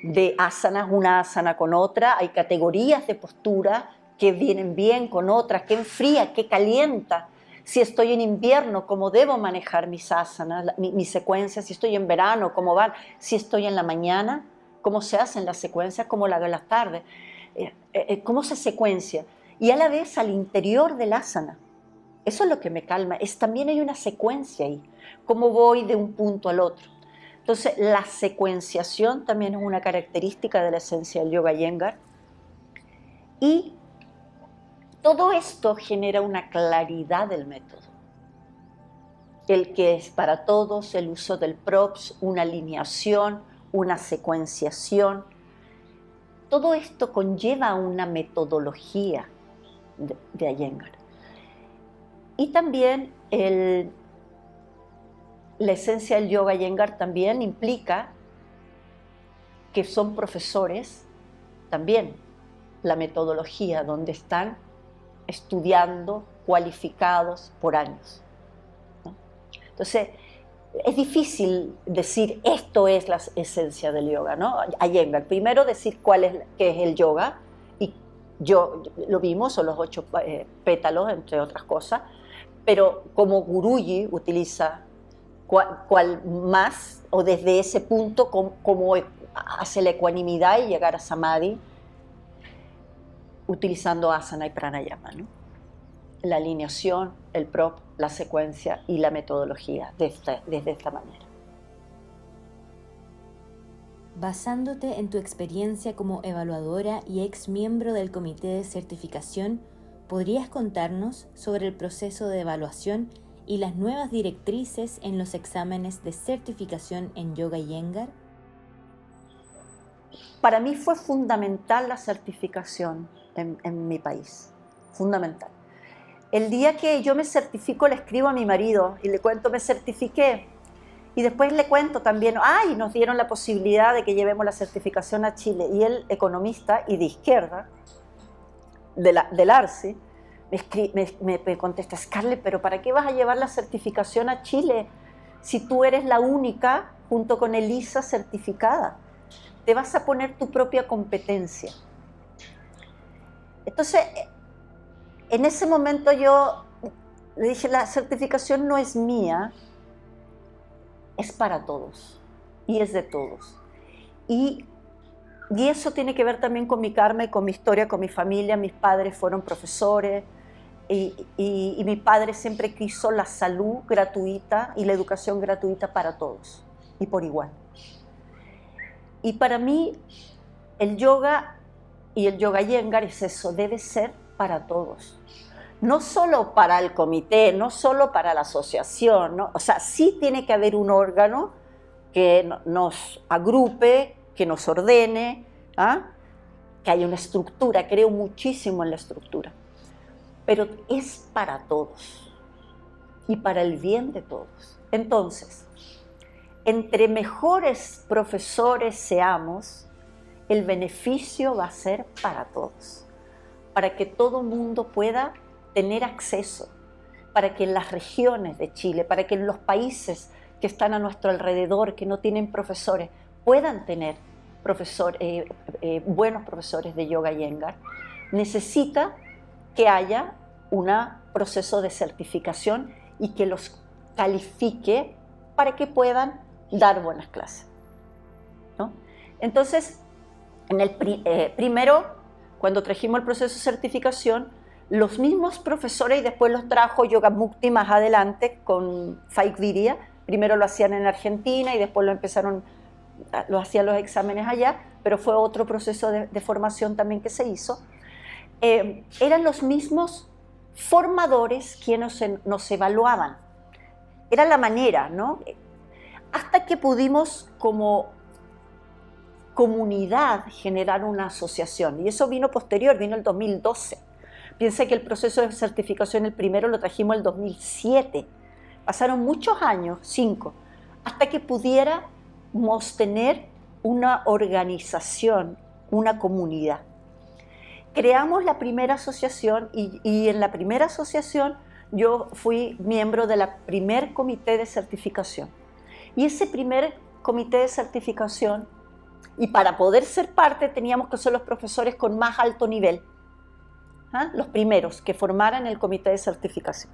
de asanas, una asana con otra. Hay categorías de postura que vienen bien con otras, que enfría, que calienta. Si estoy en invierno, cómo debo manejar mis asanas, mi secuencia. Si estoy en verano, cómo van. Si estoy en la mañana, cómo se hacen las secuencias, cómo la hago en las tardes. Cómo se secuencia. Y a la vez al interior del asana. Eso es lo que me calma. También hay una secuencia ahí. Cómo voy de un punto al otro. Entonces, la secuenciación también es una característica de la esencia del Yoga Iyengar. Y todo esto genera una claridad del método. El que es para todos, el uso del props, una alineación, una secuenciación. Todo esto conlleva una metodología de Iyengar. Y también la esencia del Yoga Iyengar también implica que son profesores, también la metodología donde están estudiando, cualificados por años, ¿no? Entonces, es difícil decir esto es la esencia del yoga, ¿no? Iyengar, primero decir qué es el yoga, y lo vimos, son los 8 pétalos, entre otras cosas, pero como Guruji utiliza cuál más, o desde ese punto, cómo hace la ecuanimidad y llegar a Samadhi, utilizando asana y pranayama, ¿no? La alineación, el prop, la secuencia y la metodología desde esta manera. Basándote en tu experiencia como evaluadora y ex miembro del comité de certificación, ¿podrías contarnos sobre el proceso de evaluación y las nuevas directrices en los exámenes de certificación en Yoga Iyengar? Para mí fue fundamental la certificación en mi país, fundamental. El día que yo me certifico le escribo a mi marido y le cuento me certifiqué, y después le cuento también, nos dieron la posibilidad de que llevemos la certificación a Chile, y él, economista y de izquierda, del ARCE, me contesta: Scarlett, pero ¿para qué vas a llevar la certificación a Chile si tú eres la única, junto con Elisa, certificada? Te vas a poner tu propia competencia. Entonces, en ese momento yo le dije, la certificación no es mía, es para todos y es de todos. Y eso tiene que ver también con mi karma y con mi historia, con mi familia. Mis padres fueron profesores y mi padre siempre quiso la salud gratuita y la educación gratuita para todos y por igual. Y para mí el yoga y el yoga Iyengar es eso, debe ser para todos. No solo para el comité, no solo para la asociación, ¿no? O sea, sí tiene que haber un órgano que nos agrupe, que nos ordene, ¿ah? Que haya una estructura, creo muchísimo en la estructura. Pero es para todos y para el bien de todos. Entonces, entre mejores profesores seamos, el beneficio va a ser para todos, para que todo mundo pueda tener acceso, para que en las regiones de Chile, para que en los países que están a nuestro alrededor, que no tienen profesores, puedan tener buenos profesores de yoga Iyengar. Necesita que haya un proceso de certificación y que los califique para que puedan dar buenas clases, ¿no? Entonces, en el primero, cuando trajimos el proceso de certificación, los mismos profesores, y después los trajo Yogamukti más adelante con Faik Virya, primero lo hacían en Argentina y después lo hacían los exámenes allá, pero fue otro proceso de formación también que se hizo. Eran los mismos formadores quienes nos evaluaban. Era la manera, ¿no? Hasta que pudimos como comunidad generar una asociación, y eso vino posterior, vino el 2012. Piense que el proceso de certificación, el primero lo trajimos el 2007. Pasaron muchos años, 5, hasta que pudiéramos tener una organización, una comunidad. Creamos la primera asociación y en la primera asociación yo fui miembro del primer comité de certificación. Y ese primer comité de certificación, y para poder ser parte teníamos que ser los profesores con más alto nivel, ¿ah? Los primeros que formaran el comité de certificación.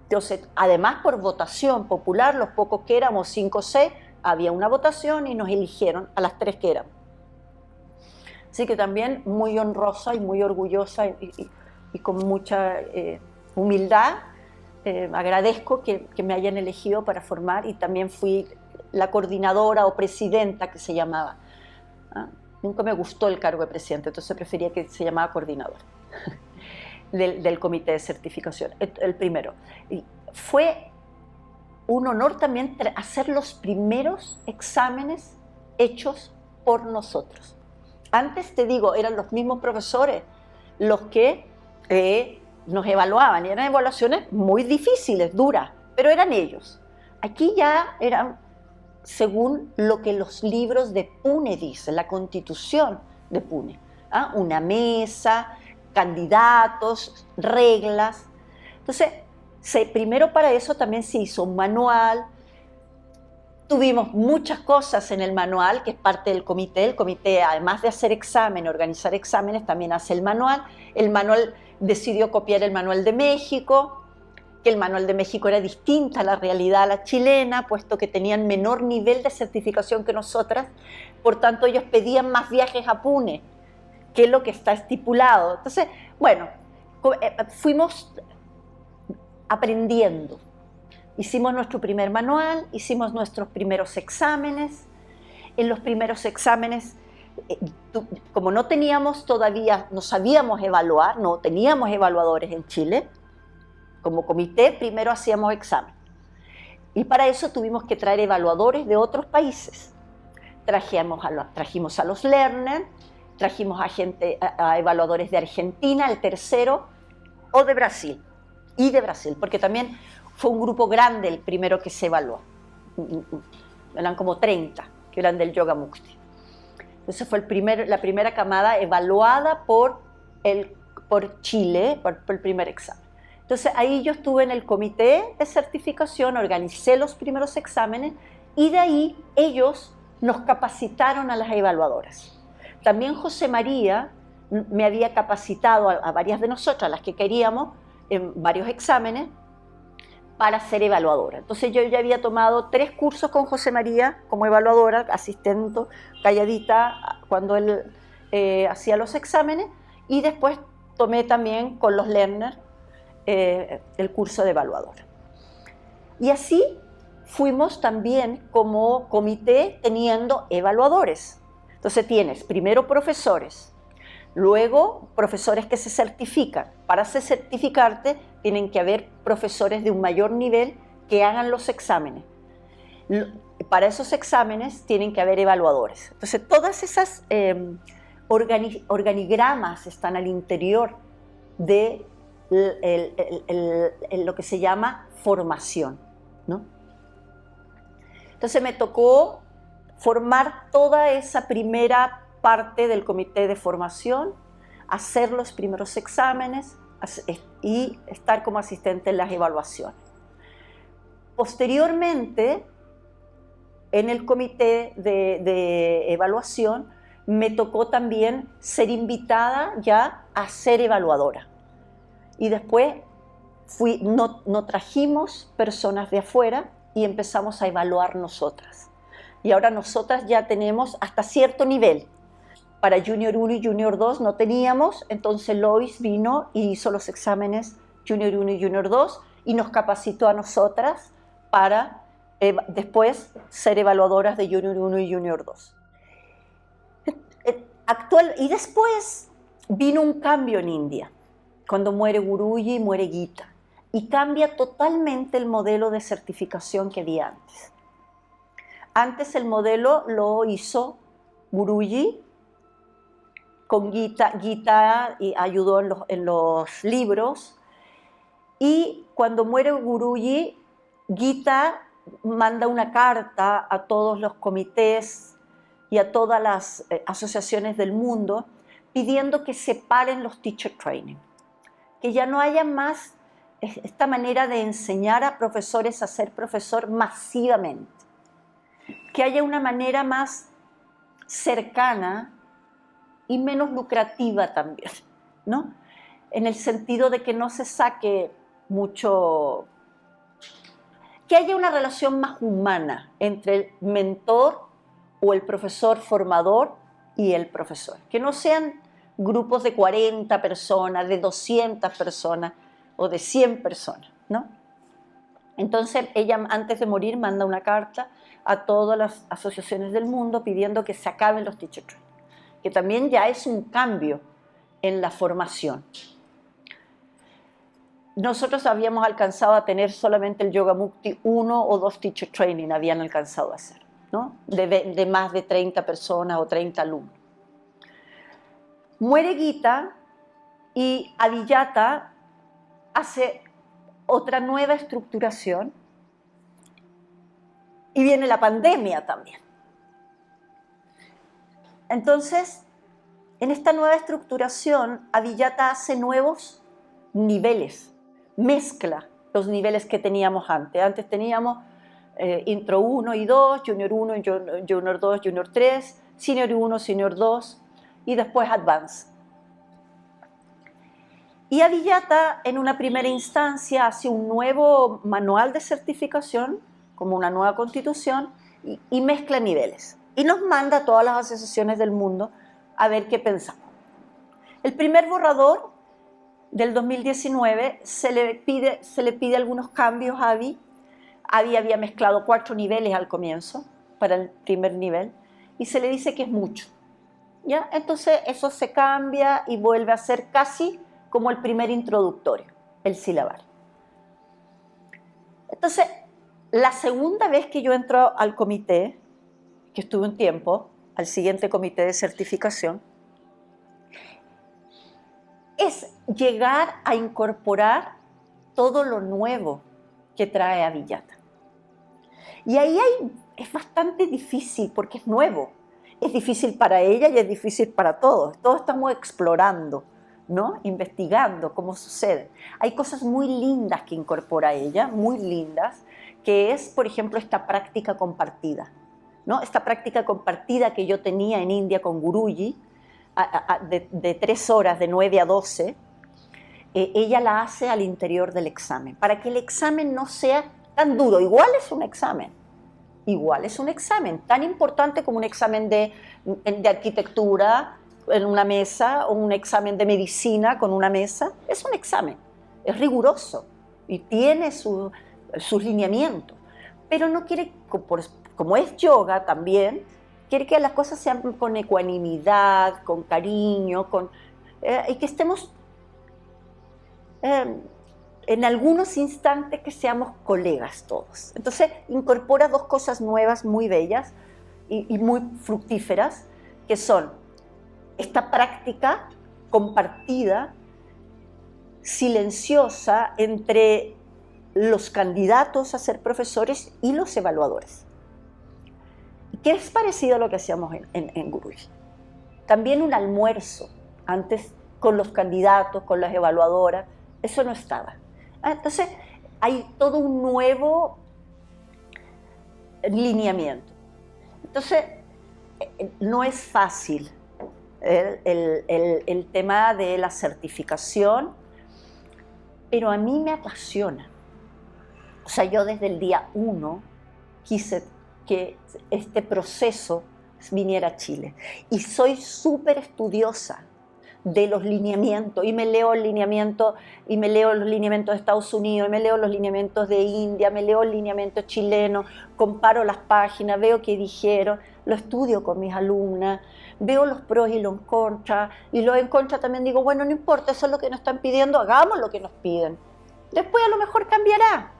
Entonces, además por votación popular, los pocos que éramos, 5 o 6, había una votación y nos eligieron a las 3 que éramos. Así que también muy honrosa y muy orgullosa y con mucha humildad, agradezco que me hayan elegido para formar, y también fui la coordinadora o presidenta que se llamaba. ¿Ah? Nunca me gustó el cargo de presidente, entonces prefería que se llamaba coordinadora del comité de certificación, el primero. Y fue un honor también hacer los primeros exámenes hechos por nosotros. Antes, te digo, eran los mismos profesores los que nos evaluaban, y eran evaluaciones muy difíciles, duras, pero eran ellos. Aquí ya eran según lo que los libros de Pune dicen, la Constitución de Pune, ¿ah? Una mesa, candidatos, reglas. Entonces, primero para eso también se hizo un manual. Tuvimos muchas cosas en el manual, que es parte del comité. El comité, además de hacer exámenes, organizar exámenes, también hace el manual. El manual decidió copiar el manual de México, que el manual de México era distinta a la realidad a la chilena, puesto que tenían menor nivel de certificación que nosotras. Por tanto, ellos pedían más viajes a Pune, que es lo que está estipulado. Entonces, bueno, fuimos aprendiendo. Hicimos nuestro primer manual, hicimos nuestros primeros exámenes. En los primeros exámenes, como no teníamos todavía, no sabíamos evaluar, no teníamos evaluadores en Chile, como comité primero hacíamos examen. Y para eso tuvimos que traer evaluadores de otros países. Trajimos a los learners, trajimos a evaluadores de Argentina, el tercero, o de Brasil, porque también fue un grupo grande el primero que se evaluó. Eran como 30, que eran del Yogamukti. Entonces fue la primera camada evaluada por Chile, por el primer examen. Entonces ahí yo estuve en el comité de certificación, organicé los primeros exámenes, y de ahí ellos nos capacitaron a las evaluadoras. También José María me había capacitado a varias de nosotras, las que queríamos, en varios exámenes, para ser evaluadora. Entonces yo ya había tomado 3 cursos con José María como evaluadora, asistente, calladita, cuando él hacía los exámenes, y después tomé también con los learners el curso de evaluadora. Y así fuimos también como comité teniendo evaluadores. Entonces tienes primero profesores, luego profesores que se certifican. Para certificarte tienen que haber profesores de un mayor nivel que hagan los exámenes. Para esos exámenes tienen que haber evaluadores. Entonces todas esas organigramas están al interior de lo que se llama formación, ¿no? Entonces me tocó formar toda esa primera parte del comité de formación, hacer los primeros exámenes y estar como asistente en las evaluaciones. Posteriormente, en el comité de evaluación, me tocó también ser invitada ya a ser evaluadora. Y después no trajimos personas de afuera y empezamos a evaluar nosotras. Y ahora nosotras ya tenemos hasta cierto nivel. Para Junior 1 y Junior 2 no teníamos, entonces Lois vino y hizo los exámenes Junior 1 y Junior 2 y nos capacitó a nosotras para después ser evaluadoras de Junior 1 y Junior 2. Y después vino un cambio en India, cuando muere Guruji y muere Gita, y cambia totalmente el modelo de certificación que había antes. Antes el modelo lo hizo Guruji con Gita y ayudó en los libros, y cuando muere Guruji, Gita manda una carta a todos los comités y a todas las asociaciones del mundo pidiendo que separen los teacher training, que ya no haya más esta manera de enseñar a profesores a ser profesor masivamente, que haya una manera más cercana y menos lucrativa también, ¿no? En el sentido de que no se saque mucho, que haya una relación más humana entre el mentor o el profesor formador y el profesor, que no sean grupos de 40 personas, de 200 personas o de 100 personas, ¿no? Entonces ella antes de morir manda una carta a todas las asociaciones del mundo pidiendo que se acaben los teacher training, que también ya es un cambio en la formación. Nosotros habíamos alcanzado a tener solamente el Yoga Mukti 1 o 2 teacher training, habían alcanzado a hacer, ¿no? De más de 30 personas o 30 alumnos. Muere Gita y Adiyata hace otra nueva estructuración y viene la pandemia también. Entonces, en esta nueva estructuración, Adiyata hace nuevos niveles, mezcla los niveles que teníamos antes. Antes teníamos Intro 1 y 2, Junior 1, Junior 2, Junior 3, Senior 1, Senior 2 y después Advanced. Y Adiyata en una primera instancia hace un nuevo manual de certificación, como una nueva constitución, y mezcla niveles. Y nos manda a todas las asociaciones del mundo a ver qué pensamos. El primer borrador del 2019 se le pide algunos cambios a Adi. Adi había mezclado 4 niveles al comienzo, para el primer nivel, y se le dice que es mucho, ¿ya? Entonces eso se cambia y vuelve a ser casi como el primer introductorio, el silabario. Entonces, la segunda vez que yo entro al comité, que estuve un tiempo, al siguiente comité de certificación, es llegar a incorporar todo lo nuevo que trae Adiyata. Y ahí es bastante difícil porque es nuevo. Es difícil para ella y es difícil para todos. Todos estamos explorando, ¿no? Investigando cómo sucede. Hay cosas muy lindas que incorpora ella, muy lindas, que es, por ejemplo, esta práctica compartida, ¿no? Esta práctica compartida que yo tenía en India con Guruji, de 3 horas, de 9 a 12, ella la hace al interior del examen, para que el examen no sea tan duro. Igual es un examen, tan importante como un examen de arquitectura en una mesa o un examen de medicina con una mesa. Es un examen, es riguroso y tiene sus lineamientos, pero no quiere, como es yoga también, quiere que las cosas sean con ecuanimidad, con cariño, y que estemos en algunos instantes que seamos colegas todos. Entonces incorpora dos cosas nuevas muy bellas y muy fructíferas, que son esta práctica compartida, silenciosa, entre los candidatos a ser profesores y los evaluadores, que es parecido a lo que hacíamos en Guruji. También un almuerzo antes con los candidatos, con las evaluadoras, eso no estaba. Entonces hay todo un nuevo lineamiento. Entonces no es fácil el tema de la certificación, pero a mí me apasiona. O sea, yo desde el día 1 quise que este proceso viniera a Chile. Y soy súper estudiosa de los lineamientos, y me leo el lineamiento, y me leo los lineamientos de Estados Unidos, y me leo los lineamientos de India, me leo el lineamiento chileno, comparo las páginas, veo qué dijeron, lo estudio con mis alumnas, veo los pros y los contras, y los en contra también digo, bueno, no importa, eso es lo que nos están pidiendo, hagamos lo que nos piden. Después a lo mejor cambiará,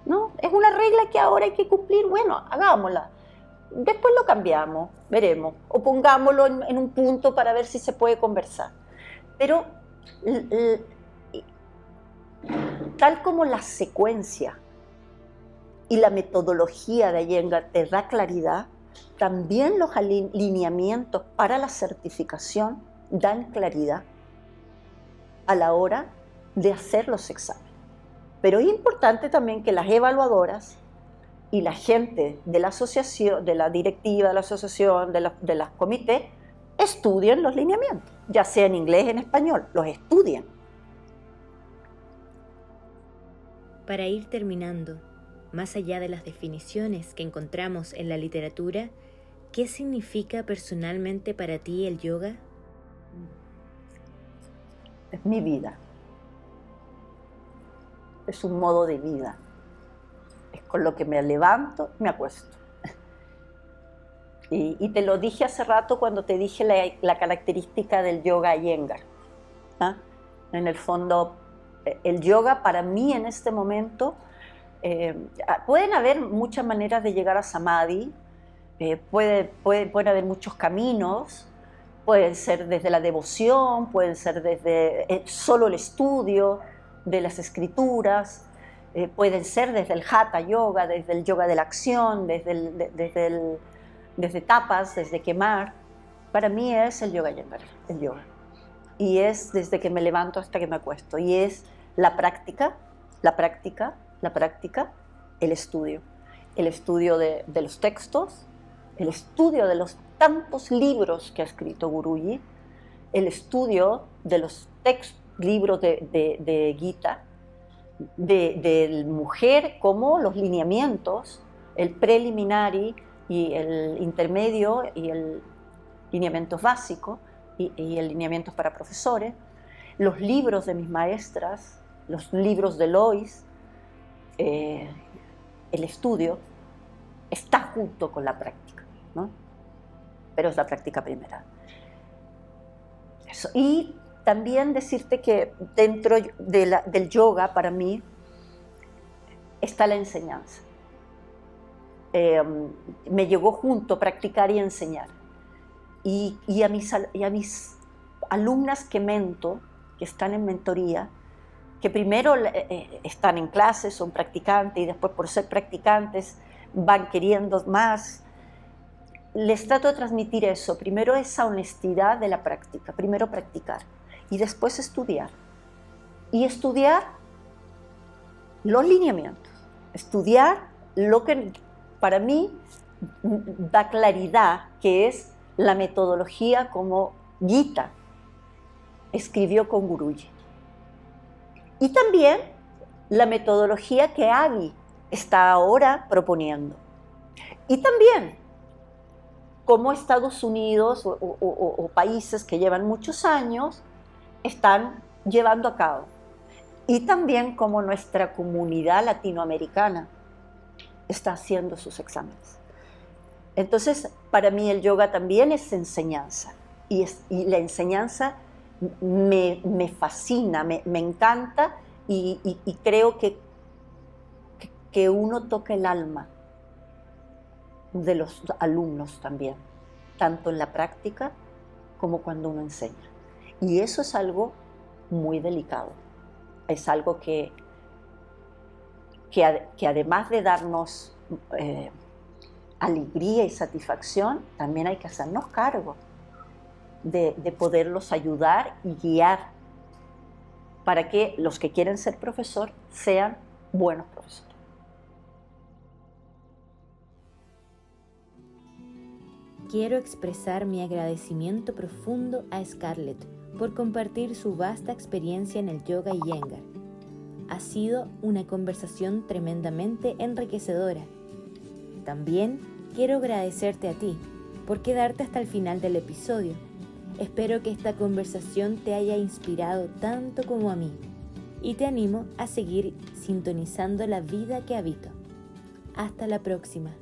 ¿no? Es una regla que ahora hay que cumplir, bueno, hagámosla. Después lo cambiamos, veremos, o pongámoslo en un punto para ver si se puede conversar. Pero tal como la secuencia y la metodología de Iyengar te da claridad, también los lineamientos para la certificación dan claridad a la hora de hacer los exámenes. Pero es importante también que las evaluadoras y la gente de la asociación, de la directiva de la asociación, de los comités, estudien los lineamientos, ya sea en inglés o en español, los estudien. Para ir terminando, más allá de las definiciones que encontramos en la literatura, ¿qué significa personalmente para ti el yoga? Es mi vida. Es un modo de vida. Es con lo que me levanto, me acuesto. Y te lo dije hace rato cuando te dije la característica del yoga Iyengar. ¿Ah? En el fondo, el yoga para mí en este momento, pueden haber muchas maneras de llegar a Samadhi, pueden haber muchos caminos, pueden ser desde la devoción, pueden ser desde solo el estudio de las escrituras, pueden ser desde el Hatha Yoga, desde el yoga de la acción, desde tapas, desde quemar. Para mí es el yoga Iyengar, el yoga. Y es desde que me levanto hasta que me acuesto. Y es la práctica, el estudio. El estudio de los textos, el estudio de los tantos libros que ha escrito Guruji, el estudio de los libros de Gita, de mujer, como los lineamientos, el preliminary y el intermedio y el lineamientos básicos y el lineamientos para profesores, los libros de mis maestras, los libros de Lois, el estudio está junto con la práctica, ¿no? Pero es la práctica primera. Eso. Y también decirte que dentro del yoga, para mí, está la enseñanza. Me llegó junto practicar y enseñar. Y a mis alumnas que mento, que están en mentoría, que primero están en clases, son practicantes, y después por ser practicantes van queriendo más, les trato de transmitir eso. Primero esa honestidad de la práctica, primero practicar y después estudiar. Y estudiar los lineamientos, estudiar lo que para mí da claridad, que es la metodología como Gita escribió con Guruji. Y también la metodología que Abby está ahora proponiendo. Y también cómo Estados Unidos o países que llevan muchos años están llevando a cabo. Y también cómo nuestra comunidad latinoamericana está haciendo sus exámenes. Entonces, para mí el yoga también es enseñanza. Y la enseñanza me fascina, me encanta y creo que uno toca el alma de los alumnos también, tanto en la práctica como cuando uno enseña. Y eso es algo muy delicado. Es algo que además de darnos alegría y satisfacción, también hay que hacernos cargo de poderlos ayudar y guiar para que los que quieren ser profesor sean buenos profesores. Quiero expresar mi agradecimiento profundo a Scarlett por compartir su vasta experiencia en el yoga Iyengar. Ha sido una conversación tremendamente enriquecedora. También quiero agradecerte a ti por quedarte hasta el final del episodio. Espero que esta conversación te haya inspirado tanto como a mí y te animo a seguir sintonizando la vida que habito. Hasta la próxima.